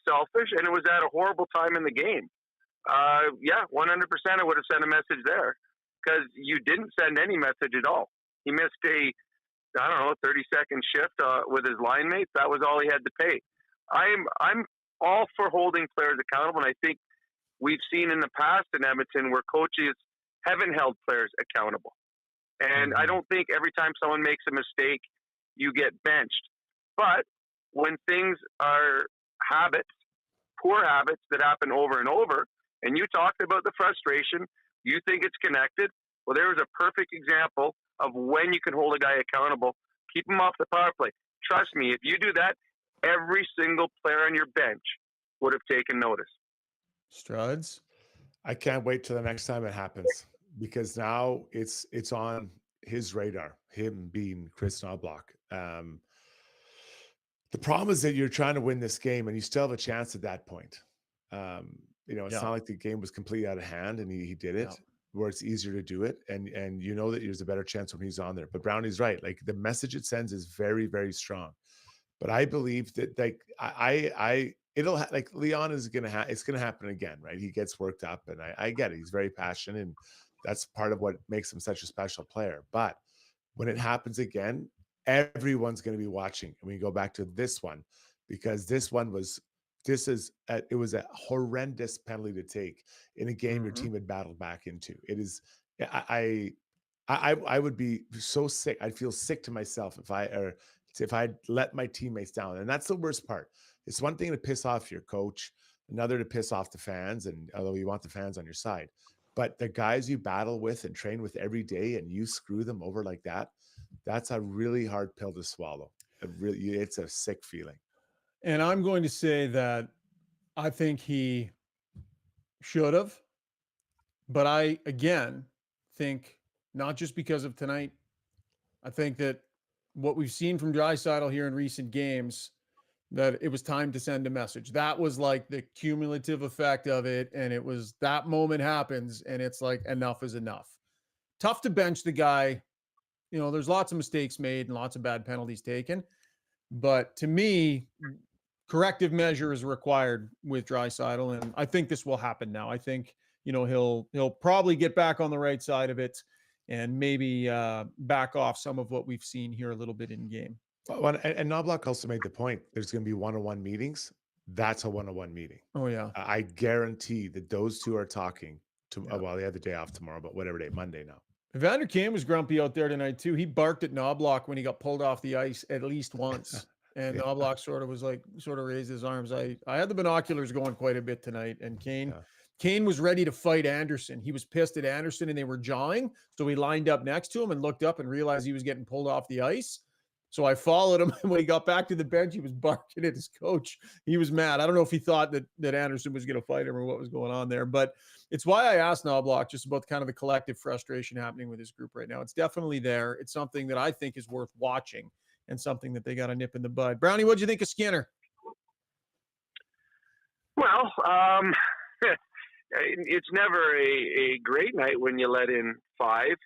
selfish, and it was at a horrible time in the game. 100%, I would have sent a message there, because you didn't send any message at all. He missed a 30-second shift with his line mates. That was all he had to pay. I'm all for holding players accountable, and I think we've seen in the past in Edmonton where coaches haven't held players accountable. And I don't think every time someone makes a mistake, you get benched. But when things are habits, poor habits that happen over and over, and you talked about the frustration, you think it's connected. Well, there was a perfect example of when you can hold a guy accountable. Keep him off the power play. Trust me, if you do that, every single player on your bench would have taken notice. Struds? I can't wait till the next time it happens, because now it's on his radar, him being Chris Knobloch. The problem is that you're trying to win this game and you still have a chance at that point. It's not like the game was completely out of hand and he did it, where it's easier to do it. And you know that there's a better chance when he's on there. But Brownie's right. Like, the message it sends is very, very strong. But I believe that, like, like Leon is it's gonna happen again, right? He gets worked up, and I get it. He's very passionate, and that's part of what makes him such a special player. But when it happens again, everyone's going to be watching. And we go back to this one, because it was a horrendous penalty to take in a game your team had battled back into. It is, I would be so sick. I'd feel sick to myself if I let my teammates down. And that's the worst part. It's one thing to piss off your coach, another to piss off the fans. And although you want the fans on your side, but the guys you battle with and train with every day, and you screw them over like that, that's a really hard pill to swallow. It's a sick feeling. And I'm going to say that I think he should have, but I, again, think not just because of tonight. I think that what we've seen from Draisaitl here in recent games, that it was time to send a message. That was like the cumulative effect of it. And it was, that moment happens and it's like, enough is enough. Tough to bench the guy. There's lots of mistakes made and lots of bad penalties taken. But to me, corrective measure is required with Draisaitl. And I think this will happen now. I think, he'll probably get back on the right side of it and maybe back off some of what we've seen here a little bit in game. And Knobloch also made the point, there's going to be one-on-one meetings. That's a one-on-one meeting. Oh, yeah. I guarantee that those two are talking to, well, they have the day off tomorrow, but whatever day, Monday now. Evander Kane was grumpy out there tonight too. He barked at Knobloch when he got pulled off the ice at least once. And Knobloch sort of raised his arms. I had the binoculars going quite a bit tonight, and Kane was ready to fight Anderson. He was pissed at Anderson and they were jawing. So he lined up next to him and looked up and realized he was getting pulled off the ice. So I followed him, and when he got back to the bench, he was barking at his coach. He was mad. I don't know if he thought that Anderson was going to fight him or what was going on there, but it's why I asked Knobloch just about kind of the collective frustration happening with this group right now. It's definitely there. It's something that I think is worth watching and something that they got to nip in the bud. Brownie, what'd you think of Skinner? Well, it's never a great night when you let in 5.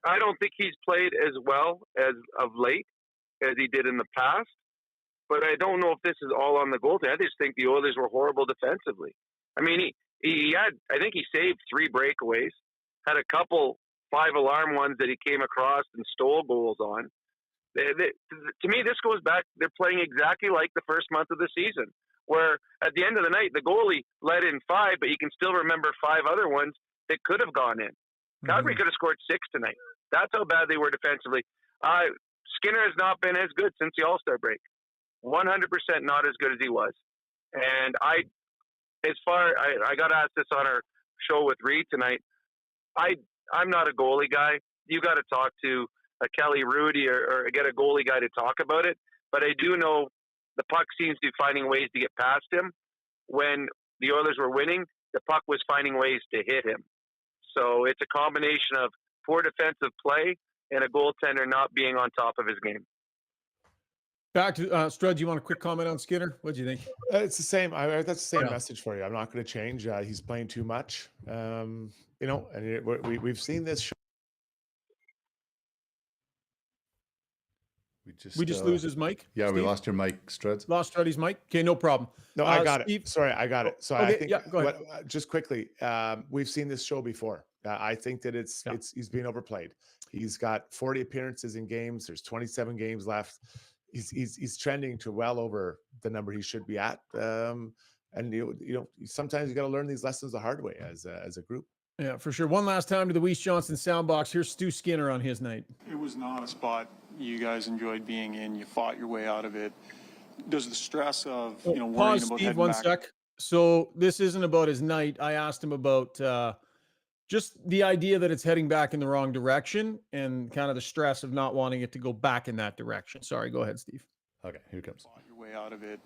I don't think he's played as well as of late as he did in the past, but I don't know if this is all on the goaltender. I just think the Oilers were horrible defensively. I mean, I think he saved 3 breakaways, had a couple 5-alarm ones that he came across and stole goals on. To me, this goes back, they're playing exactly like the first month of the season, where at the end of the night, the goalie let in 5, but you can still remember 5 other ones that could have gone in. Calgary could have scored 6 tonight. That's how bad they were defensively. Skinner has not been as good since the All-Star break. 100% not as good as he was. And I got asked this on our show with Reed tonight. I'm not a goalie guy. You got to talk to a Kelly Rudy or get a goalie guy to talk about it. But I do know the puck seems to be finding ways to get past him. When the Oilers were winning, the puck was finding ways to hit him. So it's a combination of poor defensive play and a goaltender not being on top of his game. Back to Strud, do you want a quick comment on Skinner? What do you think? It's the same. That's the same message for you. I'm not going to change. He's playing too much. And we've seen this show. We just lose his mic. Yeah, Steve? we lost your mic, Struds. Lost Struddy's mic. Okay, no problem. No, I got Steve? it. Sorry, I got it. So Okay, I think go ahead. just quickly, we've seen this show before. I think that he's being overplayed. He's got 40 appearances in games. There's 27 games left. He's trending to well over the number he should be at. And sometimes you got to learn these lessons the hard way as a group. Yeah, for sure. One last time to the Weiss Johnson soundbox. Here's Stu Skinner on his night. It was not a spot you guys enjoyed being in. You fought your way out of it. Does the stress of worrying Pause, about Steve, heading one back? sec. So this isn't about his night. I asked him about just the idea that it's heading back in the wrong direction and kind of the stress of not wanting it to go back in that direction. Sorry, go ahead, Steve. Okay, here it comes. Fought your way out of it.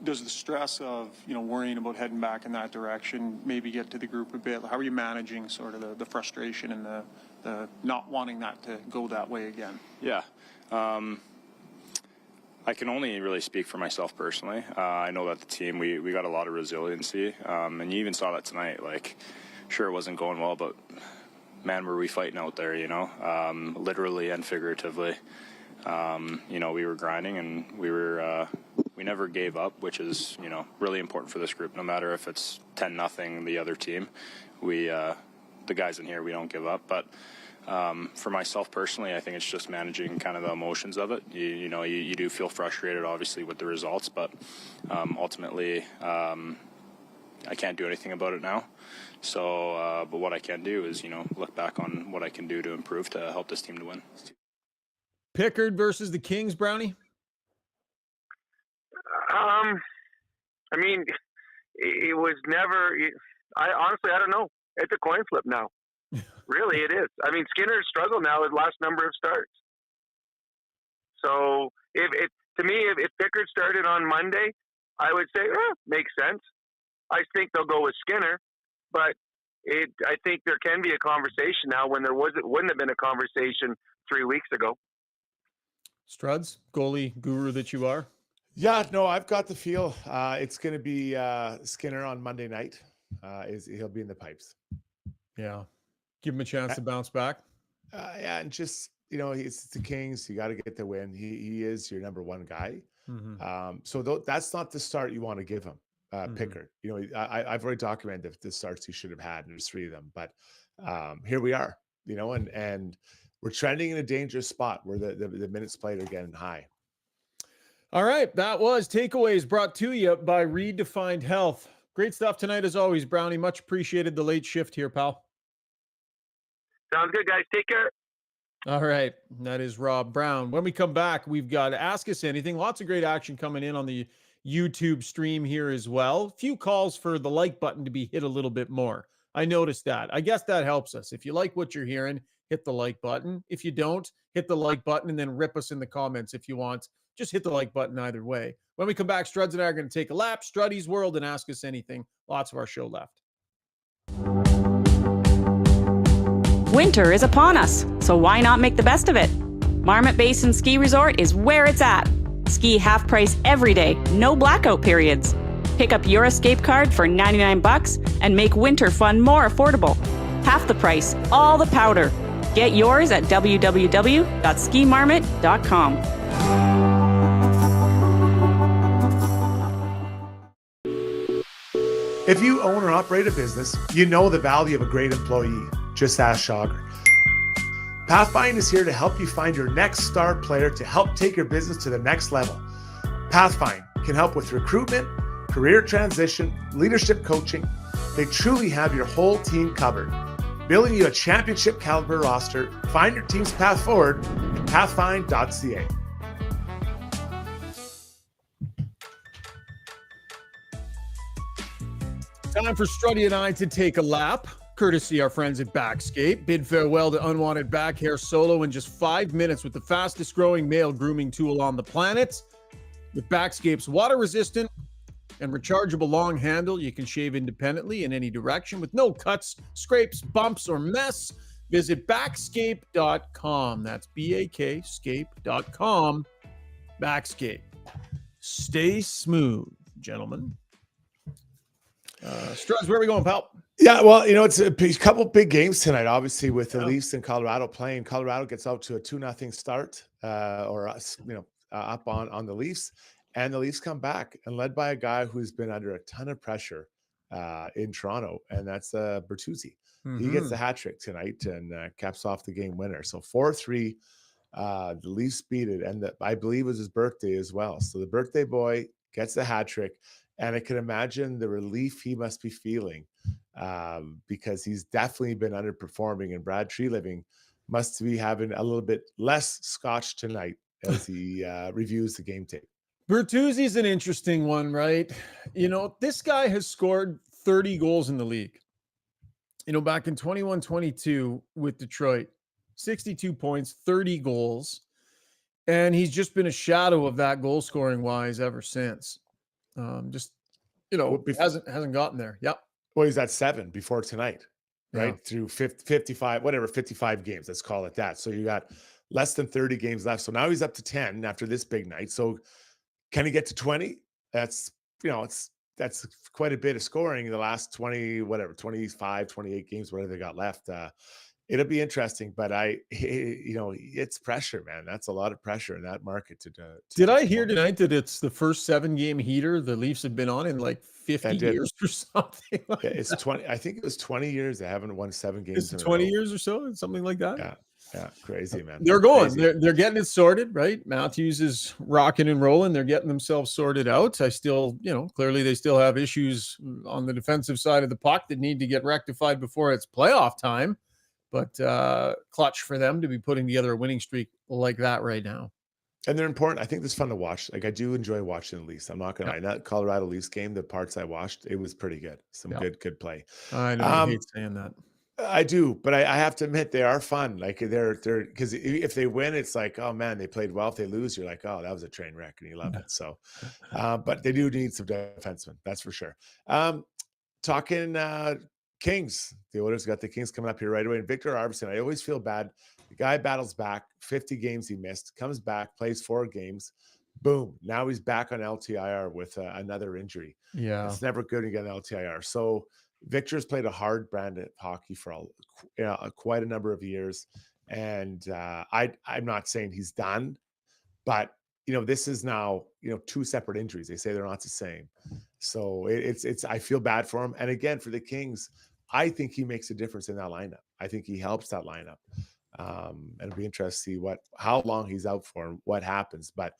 Does the stress of worrying about heading back in that direction maybe get to the group a bit? How are you managing sort of the frustration and the not wanting that to go that way again? Yeah. I can only really speak for myself personally. I know that the team, we got a lot of resiliency, and you even saw that tonight. Like, sure, it wasn't going well, but man, were we fighting out there, literally and figuratively. We were grinding, and we never gave up, which is, really important for this group. No matter if it's 10-0 the other team, the guys in here, we don't give up. But for myself personally, I think it's just managing kind of the emotions of it. You do feel frustrated, obviously, with the results, but ultimately, I can't do anything about it now. So, but what I can do is, look back on what I can do to improve to help this team to win. Pickard versus the Kings, Brownie? It was never. Honestly, I don't know. It's a coin flip now. Really, it is. I mean, Skinner's struggled now his last number of starts. So, if Pickard started on Monday, I would say makes sense. I think they'll go with Skinner, but I think there can be a conversation now when wouldn't have been a conversation 3 weeks ago. Struds, goalie guru that you are. Yeah, no, I've got the feel. It's going to be Skinner on Monday night. He'll be in the pipes. Yeah. Give him a chance to bounce back. Yeah, and just, it's the Kings. You got to get the win. He is your number one guy. Mm-hmm. So that's not the start you want to give him, Pickard. I've already documented the starts he should have had, and there's 3 of them. But here we are, and we're trending in a dangerous spot where the minutes played are getting high. All right. That was Takeaways brought to you by Redefined Health. Great stuff tonight, as always, Brownie. Much appreciated the late shift here, pal. Sounds good, guys. Take care. All right. That is Rob Brown. When we come back, we've got Ask Us Anything. Lots of great action coming in on the YouTube stream here as well. A few calls for the like button to be hit a little bit more. I noticed that. I guess that helps us. If you like what you're hearing, hit the like button. If you don't, hit the like button and then rip us in the comments if you want. Just hit the like button either way. When we come back, Struds and I are going to take a lap, Struddy's World, and ask us anything. Lots of our show left. Winter is upon us, so why not make the best of it? Marmot Basin Ski Resort is where it's at. Ski half price every day, no blackout periods. Pick up your escape card for $99 and make winter fun more affordable. Half the price, all the powder. Get yours at www.skimarmot.com. If you own or operate a business, you know the value of a great employee. Just ask Schauger. Pathfind is here to help you find your next star player to help take your business to the next level. Pathfind can help with recruitment, career transition, leadership coaching. They truly have your whole team covered. Building you a championship caliber roster. Find your team's path forward at pathfind.ca. Time for Struddy and I to take a lap, courtesy our friends at Backscape. Bid farewell to unwanted back hair solo in just 5 minutes with the fastest growing male grooming tool on the planet. With Backscape's water-resistant and rechargeable long handle, you can shave independently in any direction with no cuts, scrapes, bumps, or mess. Visit backscape.com. That's BAKscape.com. Backscape. Stay smooth, gentlemen. Struds, where are we going, pal? Yeah, well, it's a couple big games tonight, obviously, with the Leafs and Colorado playing. Colorado gets out to a 2-0 start, up on the Leafs, and the Leafs come back and led by a guy who's been under a ton of pressure in Toronto, and that's Bertuzzi. He gets the hat trick tonight and caps off the game winner. So 4-3, the Leafs beat it, and I believe it was his birthday as well. So the birthday boy gets the hat trick. And I can imagine the relief he must be feeling because he's definitely been underperforming. And Brad Treliving must be having a little bit less scotch tonight as he reviews the game tape. Bertuzzi's an interesting one, right? This guy has scored 30 goals in the league. Back in 21-22 with Detroit, 62 points, 30 goals. And he's just been a shadow of that goal scoring wise ever since. Hasn't gotten there. Yep. Well, he's at 7 before tonight, right? Yeah. Through 55 games, let's call it that. So you got less than 30 games left. So now he's up to 10 after this big night. So can he get to 20? That's quite a bit of scoring in the last 25, 28 games, whatever they got left. It'll be interesting, but it's pressure, man. That's a lot of pressure in that market. Did I hear tonight that it's the first 7-game heater the Leafs have been on in like 50 years or something? It's 20. I think it was 20 years. They haven't won 7 games. It's 20 years or so, something like that. Yeah, crazy, man. They're going. They're getting it sorted, right? Matthews is rocking and rolling. They're getting themselves sorted out. I still, clearly they still have issues on the defensive side of the puck that need to get rectified before it's playoff time. But clutch for them to be putting together a winning streak like that right now. And they're important. I think it's fun to watch. Like, I do enjoy watching the Leafs. I'm not going to lie. That Colorado Leafs game, the parts I watched, it was pretty good. Some good play. I know. I hate saying that. I do, but I have to admit they are fun. Like they're because if they win, it's like, oh man, they played well. If they lose, you're like, oh, that was a train wreck, and you love it. So, but they do need some defensemen, that's for sure. Talking Kings, the Oilers got the Kings coming up here right away. And Victor Arvidsson, I always feel bad. The guy battles back, 50 games he missed, comes back, plays 4 games. Boom. Now he's back on LTIR with another injury. Yeah. It's never good to get an LTIR. So Victor's played a hard brand of hockey for quite a number of years. And I'm not saying he's done, but this is now, 2 separate injuries. They say they're not the same. So it's I feel bad for him. And again, for the Kings, I think he makes a difference in that lineup. I think he helps that lineup. And it'll be interesting to see how long he's out for and what happens. But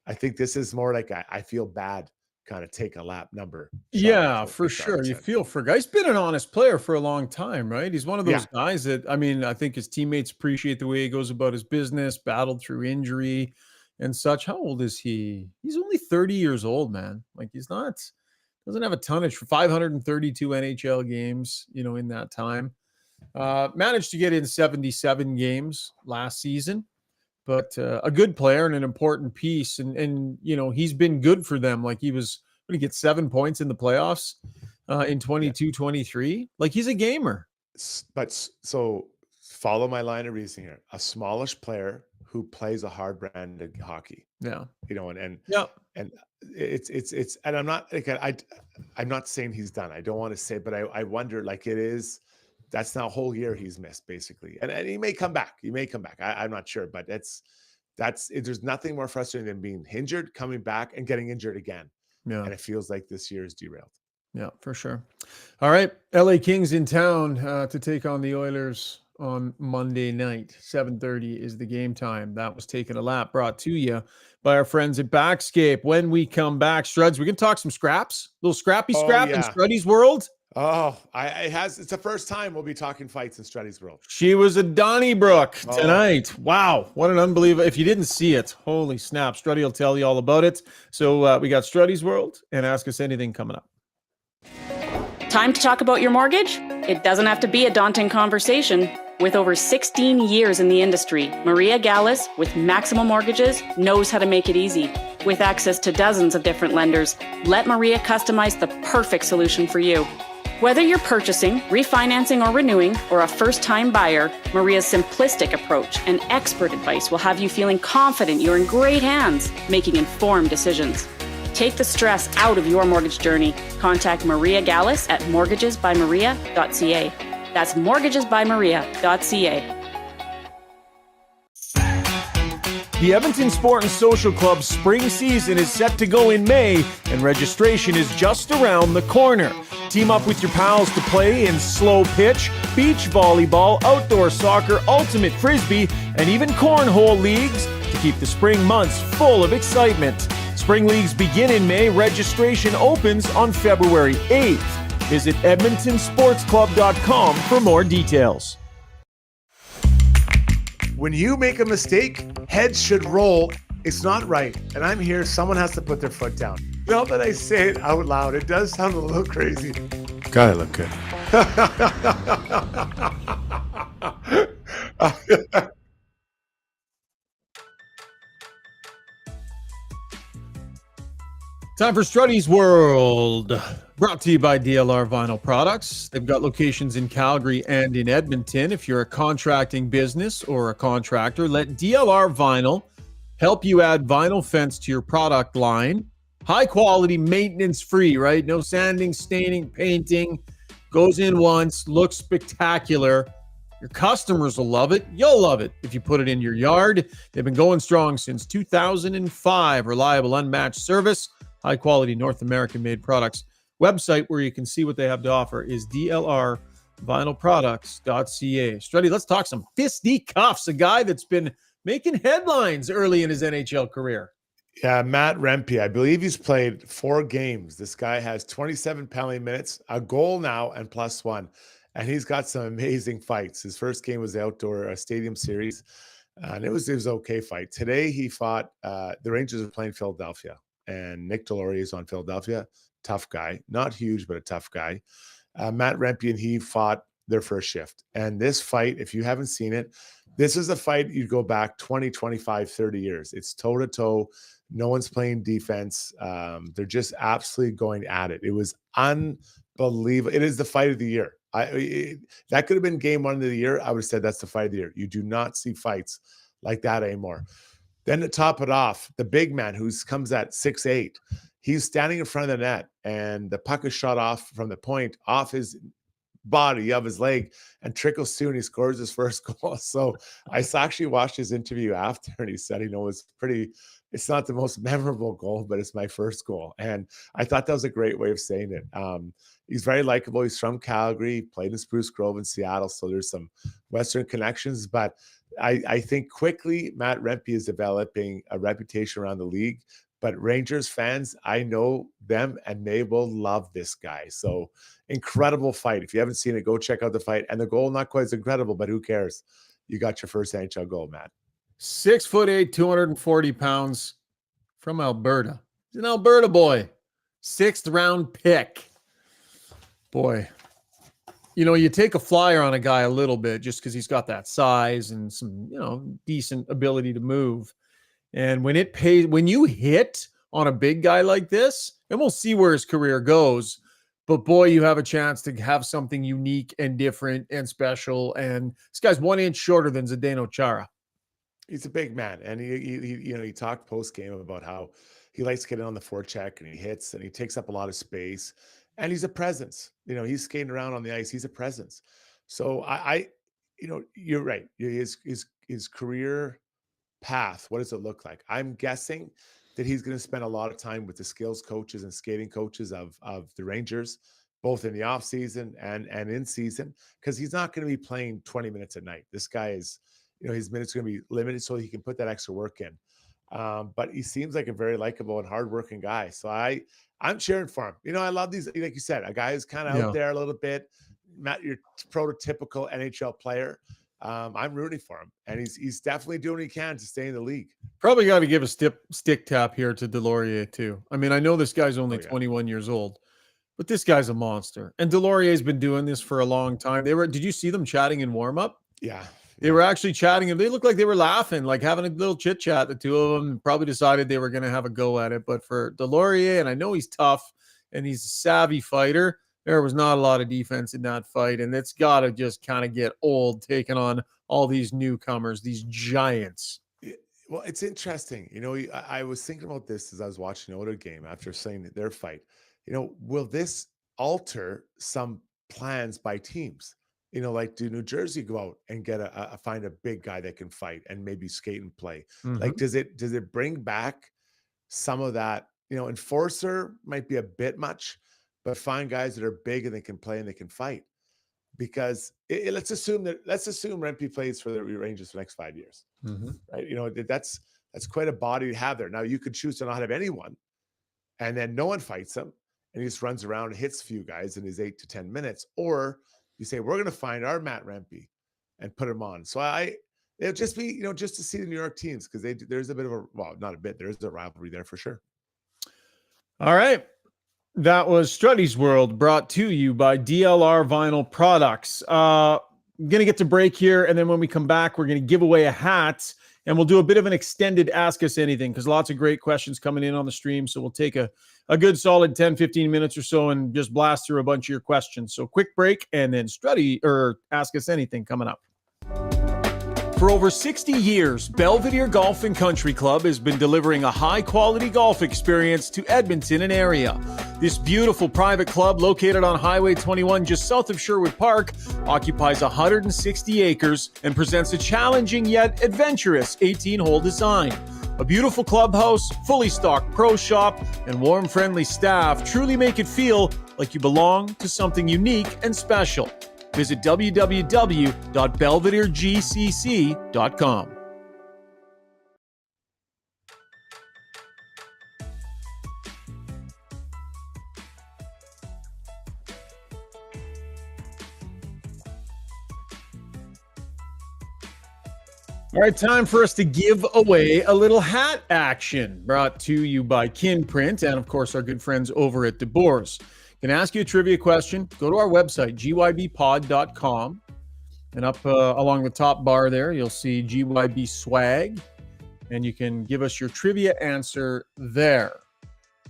I think this is more like I feel bad kind of take a lap number. Yeah, for sure. You feel for a guy. He's been an honest player for a long time, right? He's one of those guys that, I think his teammates appreciate the way he goes about his business, battled through injury and such. How old is he? He's only 30 years old, man. Like, he's not Doesn't have a tonnage for 532 NHL games, in that time. Managed to get in 77 games last season, but a good player and an important piece. And he's been good for them. Like he was going to get 7 points in the playoffs in 22-23. Like he's a gamer. But so follow my line of reasoning here. A smallish player who plays a hard brand of hockey. Yeah. And yeah. And it's and I'm not again, I'm not saying he's done. I don't want to say, but I wonder, like, that's now a whole year he's missed basically. And he may come back. I'm not sure, but there's nothing more frustrating than being injured, coming back and getting injured again. Yeah. And it feels like this year is derailed. Yeah, for sure. All right. LA Kings in town to take on the Oilers on Monday night. 7:30 is the game time. That was Taking a Lap, brought to you by our friends at Backscape. When we come back, Struds, we can talk some scraps. A little scrappy scrap in Struddy's world. Oh, it's the first time we'll be talking fights in Struddy's world. She was a Donnybrook tonight. Wow. What an unbelievable. If you didn't see it, holy snap. Struddy will tell you all about it. So we got Struddy's world and Ask Us Anything coming up. Time to talk about your mortgage? It doesn't have to be a daunting conversation. With over 16 years in the industry, Maria Gallus, with Maximum Mortgages, knows how to make it easy. With access to dozens of different lenders, let Maria customize the perfect solution for you. Whether you're purchasing, refinancing, or renewing, or a first-time buyer, Maria's simplistic approach and expert advice will have you feeling confident you're in great hands, making informed decisions. Take the stress out of your mortgage journey. Contact Maria Gallus at mortgagesbymaria.ca. That's mortgagesbymaria.ca. The Edmonton Sport and Social Club's spring season is set to go in May, and registration is just around the corner. Team up with your pals to play in slow pitch, beach volleyball, outdoor soccer, ultimate frisbee, and even cornhole leagues to keep the spring months full of excitement. Spring leagues begin in May. Registration opens on February 8th. Visit edmontonsportsclub.com for more details. When you make a mistake, heads should roll. It's not right. And I'm here. Someone has to put their foot down. Now that I say it out loud, it does sound a little crazy. God, I look good. Time for Struddy's World, brought to you by DLR Vinyl Products. They've got locations in Calgary and in Edmonton. If you're a contracting business or a contractor, let DLR Vinyl help you add vinyl fence to your product line. High quality, maintenance free, right? No sanding, staining, painting. Goes in once, looks spectacular. Your customers will love it. You'll love it if you put it in your yard. They've been going strong since 2005. Reliable, unmatched service. High-quality North American-made products. Website where you can see what they have to offer is dlrvinylproducts.ca. Struddy, let's talk some fisticuffs, a guy that's been making headlines early in his NHL career. Yeah, Matt Rempe. I believe he's played 4 games. This guy has 27 penalty minutes, a goal now, and +1. And he's got some amazing fights. His first game was the outdoor stadium series, and it was an okay fight. Today he fought, the Rangers are playing Philadelphia. And Nick Deslauriers is on Philadelphia. Tough guy. Not huge, but a tough guy. Matt Rempe and he fought their first shift. And this fight, if you haven't seen it, this is a fight you go back 20, 25, 30 years. It's toe-to-toe. No one's playing defense. They're just absolutely going at it. It was unbelievable. It is the fight of the year. That could have been game 1 of the year. I would have said that's the fight of the year. You do not see fights like that anymore. Then to top it off, the big man who comes at 6'8", he's standing in front of the net, and the puck is shot off from the point, off his body, of his leg, and trickles through, and he scores his first goal. So I actually watched his interview after, and he said, it's not the most memorable goal, but it's my first goal. And I thought that was a great way of saying it. He's very likable. He's from Calgary, played in Spruce Grove in Seattle, so there's some Western connections, but I think quickly Matt Rempe is developing a reputation around the league, but Rangers fans, I know them and they will love this guy. So incredible fight. If you haven't seen it, go check out the fight. And the goal, not quite as incredible, but who cares? You got your first NHL goal, Matt. 6'8", 240 pounds from Alberta. He's an Alberta boy. 6th round pick. Boy, you know, you take a flyer on a guy a little bit just because he's got that size and some, you know, decent ability to move. And when it pays, when you hit on a big guy like this, and we'll see where his career goes, but boy, you have a chance to have something unique and different and special. And this guy's 1 inch shorter than Zdeno Chara. He's a big man, and he talked post game about how he likes getting on the forecheck and he hits and he takes up a lot of space, and he's a presence. You know, he's skating around on the ice. He's a presence. So you're right. His career path. What does it look like? I'm guessing that he's going to spend a lot of time with the skills coaches and skating coaches of the Rangers, both in the off season and in season, because he's not going to be playing 20 minutes a night. This guy is, you know, his minutes are going to be limited so he can put that extra work in. But he seems like a very likable and hardworking guy. So I'm cheering for him. You know, I love these, like you said, a guy who's kind of out there a little bit, not your prototypical NHL player. I'm rooting for him, and he's definitely doing what he can to stay in the league. Probably got to give a stick tap here to Delorier too. I mean, I know this guy's only 21 years old, but this guy's a monster. And Delorier's been doing this for a long time. Did you see them chatting in warm up? Yeah. They were actually chatting, and they looked like they were laughing, like having a little chit chat. The two of them probably decided they were going to have a go at it. But for Delorier, and I know he's tough and he's a savvy fighter, there was not a lot of defense in that fight. And it's got to just kind of get old taking on all these newcomers, these giants. Well, it's interesting. You know, I was thinking about this as I was watching the Oilers game after seeing their fight. You know, will this alter some plans by teams? You know, like, do New Jersey go out and get find a big guy that can fight and maybe skate and play? Mm-hmm. Like, does it bring back some of that? You know, enforcer might be a bit much, but find guys that are big and they can play and they can fight. Because let's assume Rempe plays for the Rangers for the next 5 years, right? You know, that's quite a body to have there. Now you could choose to not have anyone, and then no one fights him, and he just runs around and hits a few guys in his 8 to 10 minutes, or you say, we're going to find our Matt Rempe and put him on. So it'll just be, you know, just to see the New York teams, because there's a bit of not a bit, there's a rivalry there for sure. All right. That was Struddy's World, brought to you by DLR Vinyl Products. I'm going to get to break here, and then when we come back, we're going to give away a hat, and we'll do a bit of an extended Ask Us Anything, because lots of great questions coming in on the stream, so we'll take a good solid 10, 15 minutes or so and just blast through a bunch of your questions. So quick break, and then Ask Us Anything coming up. For over 60 years, Belvedere Golf and Country Club has been delivering a high-quality golf experience to Edmonton and area. This beautiful private club, located on Highway 21 just south of Sherwood Park, occupies 160 acres and presents a challenging yet adventurous 18-hole design. A beautiful clubhouse, fully stocked pro shop, and warm, friendly staff truly make it feel like you belong to something unique and special. Visit www.belvederegcc.com. All right, time for us to give away a little hat action, brought to you by Kinprint and, of course, our good friends over at DeBoers. Can ask you a trivia question. Go to our website, gybpod.com, and up along the top bar there, you'll see GYB swag, and you can give us your trivia answer there.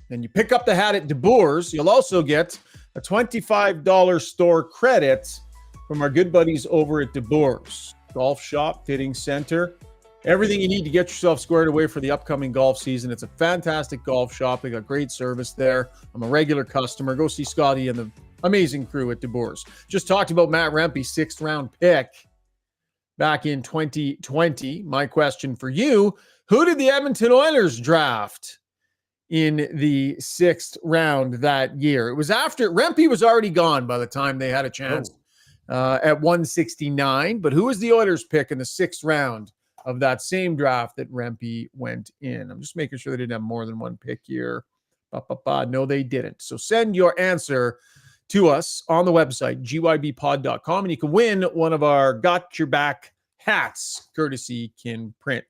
Then you pick up the hat at DeBoers. You'll also get a $25 store credit from our good buddies over at DeBoers. Golf shop, fitting center, everything you need to get yourself squared away for the upcoming golf season. It's a fantastic golf shop. They got great service there. I'm a regular customer. Go see Scotty and the amazing crew at DeBoers. Just talked about Matt Rempe, 6th round pick back in 2020. My question for you, who did the Edmonton Oilers draft in the 6th round that year? It was after Rempe was already gone by the time they had a chance at 169. But who was the Oilers pick in the 6th round of that same draft that Rempe went in? I'm just making sure they didn't have more than one pick here. No, they didn't. So send your answer to us on the website, gybpod.com, and you can win one of our Got Your Back hats, courtesy Kinprint.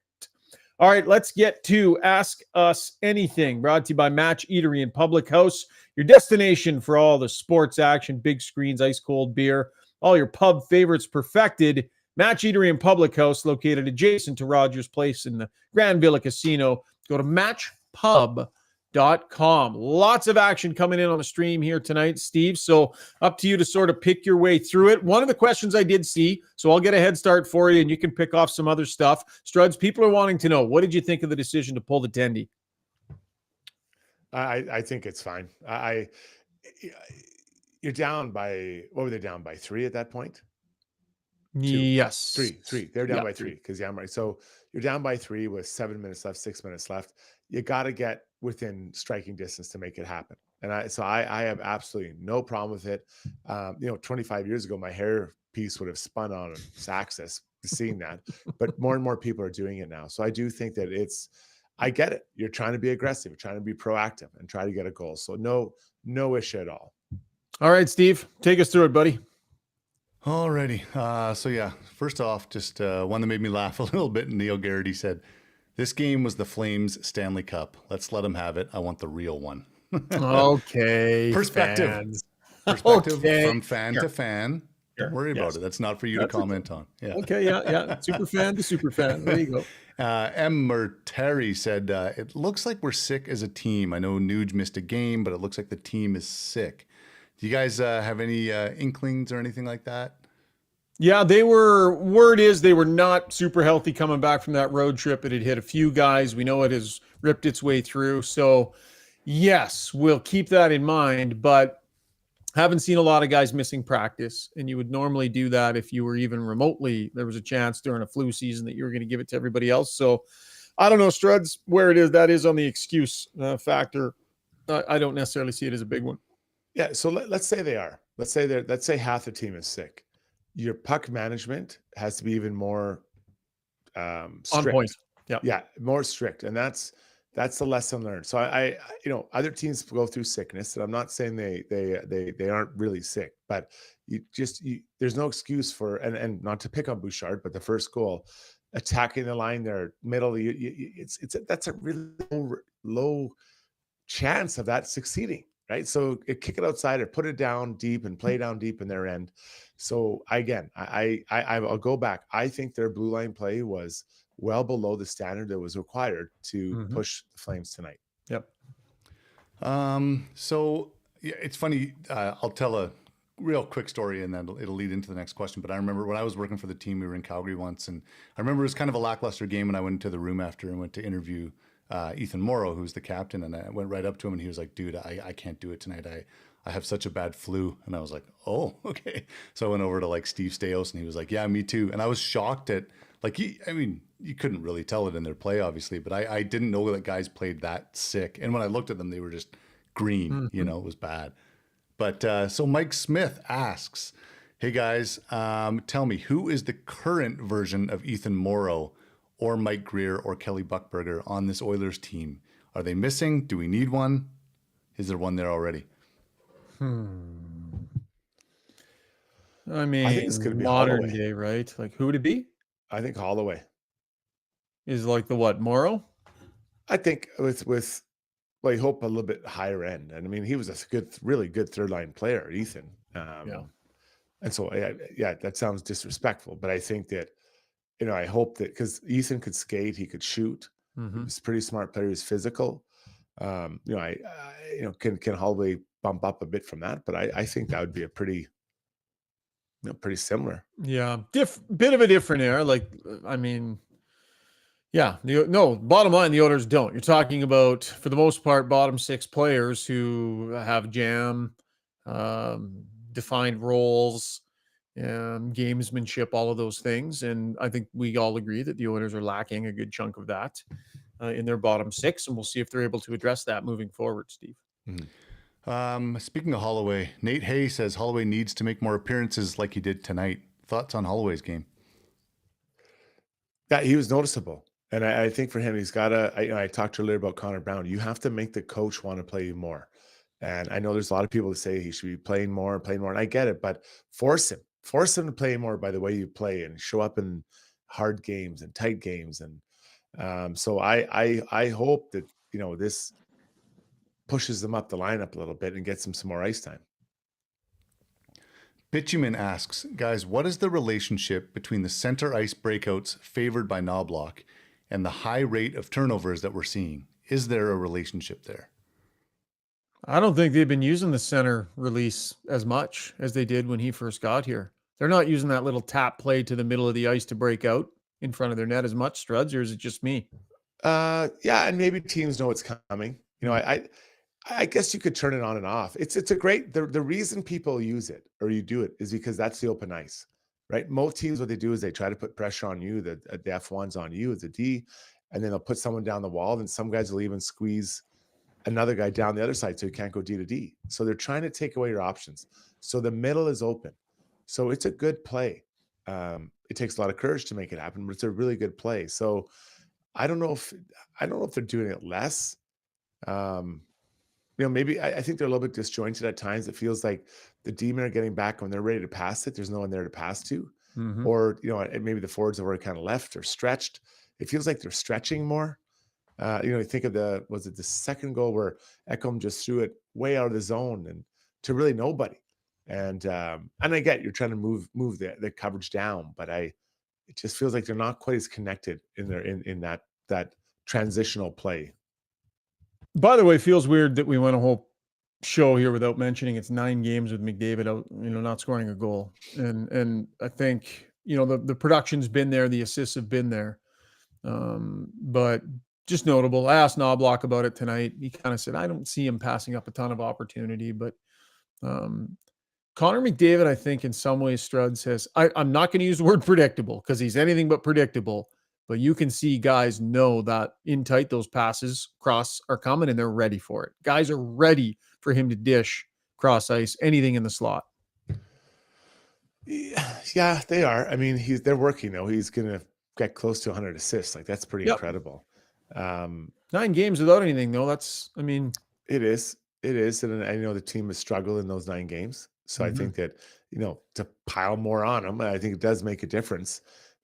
All right, let's get to Ask Us Anything, brought to you by Match Eatery and Public House, your destination for all the sports action, big screens, ice cold beer, all your pub favorites perfected. Match Eatery and Public House, located adjacent to Rogers Place in the Grand Villa Casino. Go to matchpub.com. Lots of action coming in on the stream here tonight, Steve. So up to you to sort of pick your way through it. One of the questions I did see, so I'll get a head start for you and you can pick off some other stuff. Struds, people are wanting to know, what did you think of the decision to pull the Tendy? I think it's fine. You're down by, what were they down by? 3 at that point? Yes. Three. They're down by 3 because I'm right. So you're down by 3 with 7 minutes left, 6 minutes left. You got to get within striking distance to make it happen. And I have absolutely no problem with it. 25 years ago, my hair piece would have spun on its axis, seeing that, but more and more people are doing it now. So I do think that I get it. You're trying to be aggressive, you're trying to be proactive and try to get a goal. So no issue at all. All right, Steve, take us through it, buddy. Alrighty. So yeah, first off, just one that made me laugh a little bit. Neil Garrity said, "This game was the Flames Stanley Cup. Let's let them have it. I want the real one." Okay. Perspective. Fans. Perspective Okay. from fan to fan. Don't worry about it. That's not for you to comment on. Yeah. Okay. Yeah. Super fan to super fan. There you go. M. Terry said, "It looks like we're sick as a team. I know Nuge missed a game, but it looks like the team is sick." Do you guys have any inklings or anything like that? Yeah, word is they were not super healthy coming back from that road trip. It had hit a few guys. We know it has ripped its way through. So yes, we'll keep that in mind, but haven't seen a lot of guys missing practice. And you would normally do that if you were even remotely, there was a chance during a flu season that you were going to give it to everybody else. So I don't know, Struds, where it is, that is on the excuse factor. I don't necessarily see it as a big one. Yeah. So let's say they are. Let's say half the team is sick. Your puck management has to be even more strict. On point. Yeah, more strict, and that's the lesson learned. So I other teams go through sickness, and I'm not saying they aren't really sick, but there's no excuse for and not to pick on Bouchard, but the first goal, attacking the line there, middle, that's a really low chance of that succeeding. Right. So kick it outside or put it down deep and play down deep in their end. So again, I'll go back. I think their blue line play was well below the standard that was required to push the Flames tonight. Yep. So yeah, it's funny. I'll tell a real quick story and then it'll lead into the next question. But I remember when I was working for the team, we were in Calgary once, and I remember it was kind of a lackluster game, and I went into the room after and went to interview Ethan Morrow, who's the captain, and I went right up to him and he was like, "Dude, I can't do it tonight. I have such a bad flu." And I was like, "Oh, okay." So I went over to like Steve Staios and he was like, "Yeah, me too." And I was shocked at you couldn't really tell it in their play, obviously, but I didn't know that guys played that sick. And when I looked at them, they were just green, it was bad. But so Mike Smith asks, "Hey guys, tell me, who is the current version of Ethan Morrow or Mike Greer or Kelly Buchberger on this Oilers team? Are they missing? Do we need one? Is there one there already?" I mean, I think it's going to be modern Holloway. day, right? Like, who would it be? I think Holloway Is like the what, Morrow? I think with well, you hope a little bit higher end. And I mean, he was a really good third line player, Ethan. And so that sounds disrespectful, but I think that I hope that because Ethan could skate, he could shoot. He was a pretty smart player. He was physical. Can Holloway bump up a bit from that? But I think that would be a pretty similar. Yeah, bit of a different era. Like, I mean, yeah, bottom line, the Oilers don't. You're talking about, for the most part, bottom 6 players who have defined roles, gamesmanship, all of those things. And I think we all agree that the Oilers are lacking a good chunk of that in their bottom 6. And we'll see if they're able to address that moving forward, Steve. Speaking of Holloway, Nate Hay says Holloway needs to make more appearances like he did tonight. Thoughts on Holloway's game? Yeah, he was noticeable. And I think for him, he's got to, I talked earlier about Connor Brown. You have to make the coach want to play more. And I know there's a lot of people that say he should be playing more. And I get it, but force him to play more by the way you play and show up in hard games and tight games. And So I hope that, this pushes them up the lineup a little bit and gets them some more ice time. Bitumen asks, guys, what is the relationship between the center ice breakouts favored by Knobloch and the high rate of turnovers that we're seeing? Is there a relationship there? I don't think they've been using the center release as much as they did when he first got here. They're not using that little tap play to the middle of the ice to break out in front of their net as much, Struds, or is it just me? Yeah, and maybe teams know it's coming. I guess you could turn it on and off. It's a great, the reason people use it or you do it is because that's the open ice, right? Most teams, what they do is they try to put pressure on you, the F1's on you as a D, and then they'll put someone down the wall, and some guys will even squeeze another guy down the other side so you can't go D to D. So they're trying to take away your options. So the middle is open. So it's a good play. It takes a lot of courage to make it happen, but it's a really good play. So I don't know if they're doing it less. Maybe I think they're a little bit disjointed at times. It feels like the D-men are getting back when they're ready to pass it. There's no one there to pass to. Mm-hmm. Or, maybe the forwards have already kind of left or stretched. It feels like they're stretching more. You think of the second goal where Ekholm just threw it way out of the zone and to really nobody. And I get you're trying to move the coverage down, but it just feels like they're not quite as connected in that transitional play. By the way, feels weird that we went a whole show here without mentioning it's 9 games with McDavid out, not scoring a goal. And I think, the production's been there, the assists have been there. But just notable. I asked Knobloch about it tonight. He kind of said, I don't see him passing up a ton of opportunity, but Connor McDavid, I think in some ways, Strud says, I'm not going to use the word predictable because he's anything but predictable, but you can see guys know that in tight, those passes cross are coming and they're ready for it. Guys are ready for him to dish cross ice, anything in the slot. Yeah, they are. I mean, they're working though. He's going to get close to 100 assists. Like that's pretty incredible. 9 games without anything though. It is. And I know the team has struggled in those 9 games. So I think that, to pile more on him, I think it does make a difference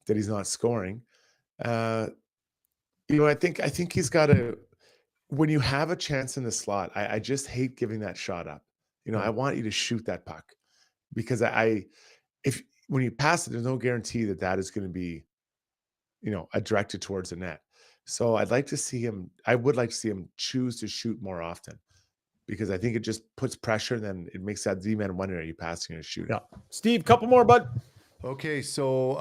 that he's not scoring. I think he's got to, when you have a chance in the slot, I just hate giving that shot up. I want you to shoot that puck because when you pass it, there's no guarantee that is going to be, directed towards the net. So I would like to see him choose to shoot more often because I think it just puts pressure and then it makes that D-man wonder, are you passing or shooting? Yeah. Steve, couple more, bud. Okay, so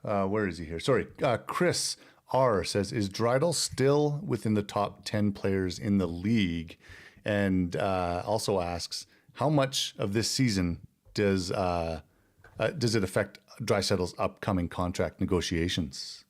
where is he here? Sorry. Chris R says, is Draisaitl still within the top 10 players in the league? And also asks, how much of this season does it affect Draisaitl's upcoming contract negotiations?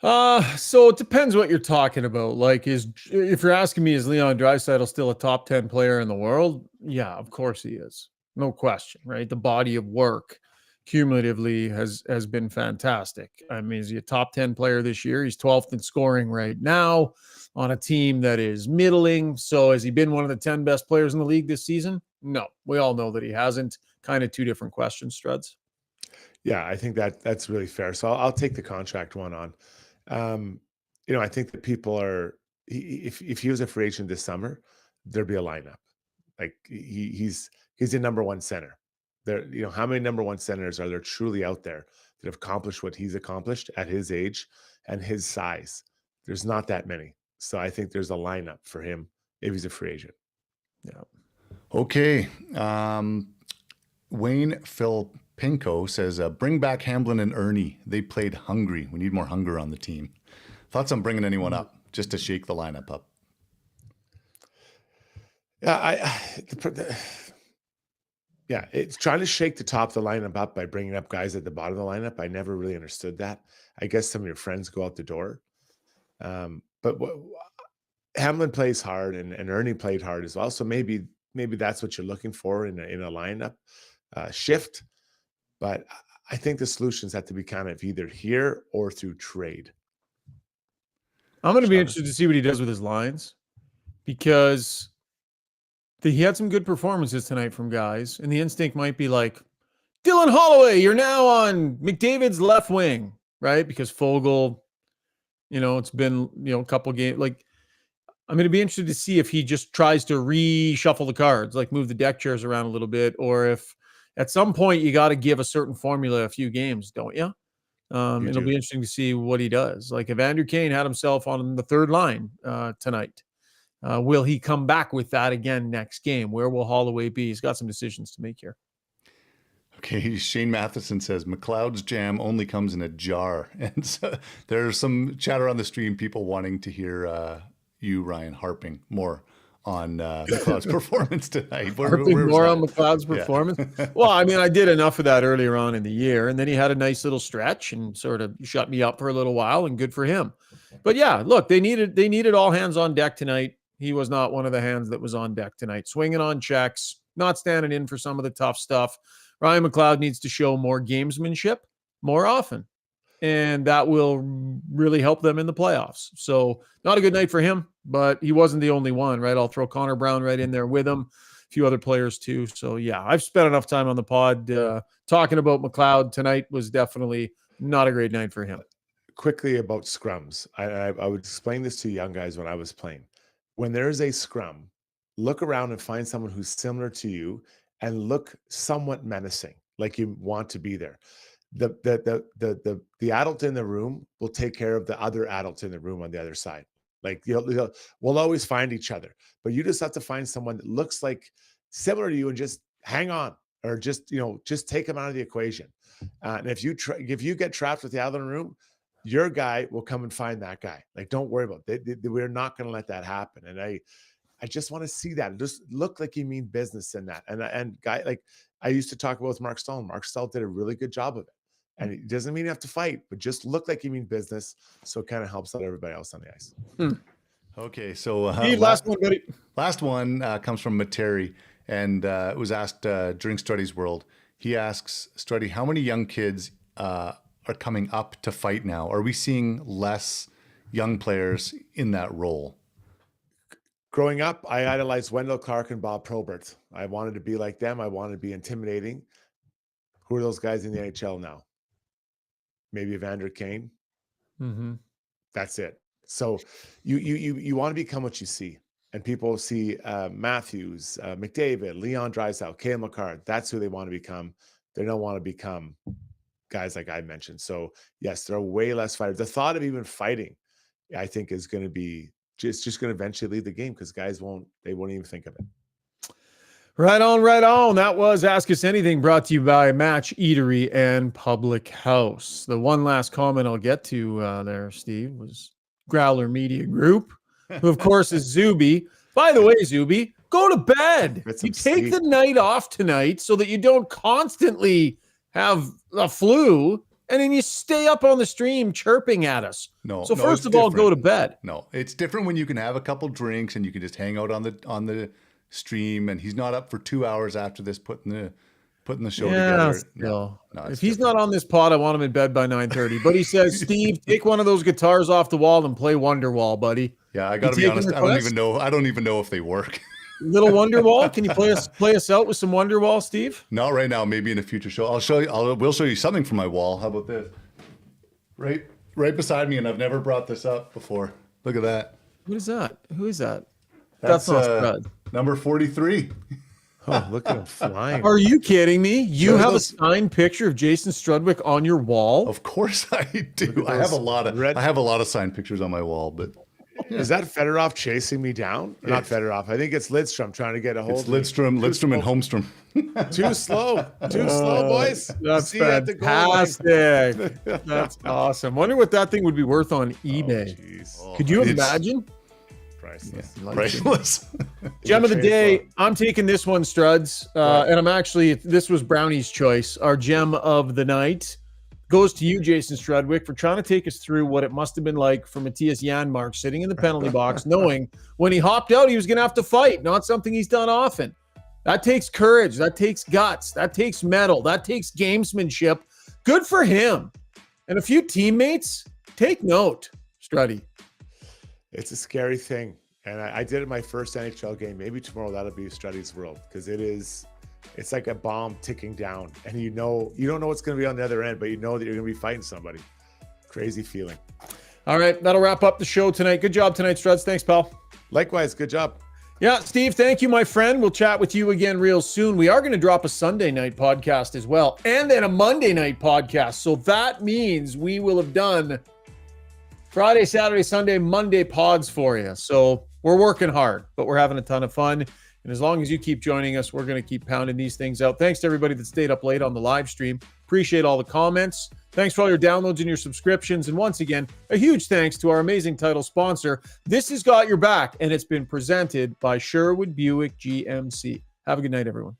So it depends what you're talking about. Like, if you're asking me, is Leon Draisaitl still a top 10 player in the world? Yeah, of course he is. No question, right? The body of work cumulatively has been fantastic. I mean, is he a top 10 player this year? He's 12th in scoring right now on a team that is middling. So has he been one of the 10 best players in the league this season? No, we all know that he hasn't. Kind of 2 different questions, Struds. Yeah, I think that's really fair. So I'll take the contract one on. I think that people are, if he was a free agent this summer, there'd be a lineup. Like he's a number 1 center. There, how many number 1 centers are there truly out there that have accomplished what he's accomplished at his age and his size? There's not that many. So I think there's a lineup for him if he's a free agent. Yeah. Okay. Wayne Philpinko says, bring back Hamblin and Ernie. They played hungry. We need more hunger on the team. Thoughts on bringing anyone up just to shake the lineup up? Yeah, it's trying to shake the top of the lineup up by bringing up guys at the bottom of the lineup. I never really understood that. I guess some of your friends go out the door. But Hamlin plays hard and Ernie played hard as well. So maybe that's what you're looking for in a lineup shift. But I think the solutions have to be kind of either here or through trade. I'm going to be interested to see what he does with his lines because he had some good performances tonight from guys, and the instinct might be like, Dylan Holloway, you're now on McDavid's left wing. right? Because Fogle, it's been, a couple games. Like, I'm going to be interested to see if he just tries to reshuffle the cards, like move the deck chairs around a little bit, or if at some point you got to give a certain formula a few games, don't you? It'll be interesting to see what he does. Like if Andrew Kane had himself on the third line tonight, will he come back with that again next game? Where will Holloway be? He's got some decisions to make here. Okay, Shane Matheson says McLeod's jam only comes in a jar. And so there's some chatter on the stream, people wanting to hear you, Ryan, harping more on McLeod's performance tonight. Harping more on McLeod's performance? Yeah. Well, I mean, I did enough of that earlier on in the year, and then he had a nice little stretch and sort of shut me up for a little while, and good for him. But yeah, look, they needed all hands on deck tonight. He was not one of the hands that was on deck tonight. Swinging on checks, not standing in for some of the tough stuff. Ryan McLeod needs to show more gamesmanship more often, and that will really help them in the playoffs. So not a good night for him, but he wasn't the only one, right? I'll throw Connor Brown right in there with him, a few other players too. So yeah, I've spent enough time on the pod talking about McLeod. Tonight was definitely not a great night for him. Quickly about scrums. I would explain this to young guys when I was playing. When there is a scrum, look around and find someone who's similar to you and look somewhat menacing, like you want to be there. The adult in the room will take care of the other adults in the room on the other side. Like we'll always find each other, but you just have to find someone that looks like similar to you and just hang on, or just take them out of the equation. And if you get trapped with the other in the room, your guy will come and find that guy. Like, don't worry about it. We're not going to let that happen. And I just want to see that. Just look like you mean business in that. And guy, like I used to talk about with Mark Stahl. Mark Stahl did a really good job of it. And it doesn't mean you have to fight, but just look like you mean business. So it kind of helps out everybody else on the ice. Okay, so Steve, last one, buddy. Last one comes from Materi, and it was asked during Struddy's World. He asks, Struddy, how many young kids are coming up to fight now? Are we seeing less young players in that role? Growing up, I idolized Wendell Clark and Bob Probert. I wanted to be like them. I wanted to be intimidating. Who are those guys in the NHL now? Maybe Evander Kane. Mm-hmm. That's it. So you want to become what you see. And people see Matthews, McDavid, Leon Draisaitl, Cale Makar. That's who they want to become. They don't want to become guys like I mentioned. So yes, there are way less fighters. The thought of even fighting, I think, is going to be just going to eventually leave the game, because guys won't even think of it. Right on, right on. That was Ask Us Anything, brought to you by Match Eatery and Public House. The one last comment I'll get to there, Steve, was Growler Media Group, who of course is Zuby. By the way, Zuby, go to bed. You take the night off tonight so that you don't constantly have a flu, and then you stay up on the stream chirping at us. So first of all, go to bed. No, it's different when you can have a couple drinks and you can just hang out on the stream, and he's not up for 2 hours after this putting the show together. No, if he's not on this pod, I want him in bed by 9:30. But he says, Steve, take one of those guitars off the wall and play Wonderwall, buddy. Yeah, I gotta be honest, I don't even know if they work. Little Wonderwall. Can you play us out with some Wonderwall, Steve? Not right now, maybe in a future show. We'll show you something from my wall. How about this? Right beside me, and I've never brought this up before. Look at that. What is that? Who is that? That's not Strud. Number 43. Oh, look at him flying. Are you kidding me? You have a signed picture of Jason Strudwick on your wall? Of course I do. I have a lot of signed pictures on my wall, but is that Fedorov chasing me down? Not Fedorov. I think it's Lidstrom trying to get a hold of me. Lidstrom and Holmstrom. Too slow, boys. That's fantastic. That's awesome. Wonder what that thing would be worth on eBay. Could you imagine? Priceless. Gem of the day. I'm taking this one, Struds. And this was Brownie's choice. Our gem of the night goes to you, Jason Strudwick, for trying to take us through what it must have been like for Matthias Janmark sitting in the penalty box, knowing when he hopped out, he was going to have to fight. Not something he's done often. That takes courage. That takes guts. That takes mettle. That takes gamesmanship. Good for him. And a few teammates, take note, Struddy. It's a scary thing. And I did it in my first NHL game. Maybe tomorrow that'll be Struddy's World, because it's like a bomb ticking down. And you don't know what's going to be on the other end, but you know that you're going to be fighting somebody. crazy feeling. All right, that'll wrap up the show tonight. Good job tonight, Struds. Thanks, pal. Likewise, good job. Yeah, Steve, thank you, my friend. We'll chat with you again real soon. We are going to drop a Sunday night podcast as well, and then a Monday night podcast. So that means we will have done Friday, Saturday, Sunday, Monday pods for you. So we're working hard, but we're having a ton of fun. And as long as you keep joining us, we're going to keep pounding these things out. Thanks to everybody that stayed up late on the live stream. Appreciate all the comments. Thanks for all your downloads and your subscriptions. And once again, a huge thanks to our amazing title sponsor. This has got your back, and it's been presented by Sherwood Buick GMC. Have a good night, everyone.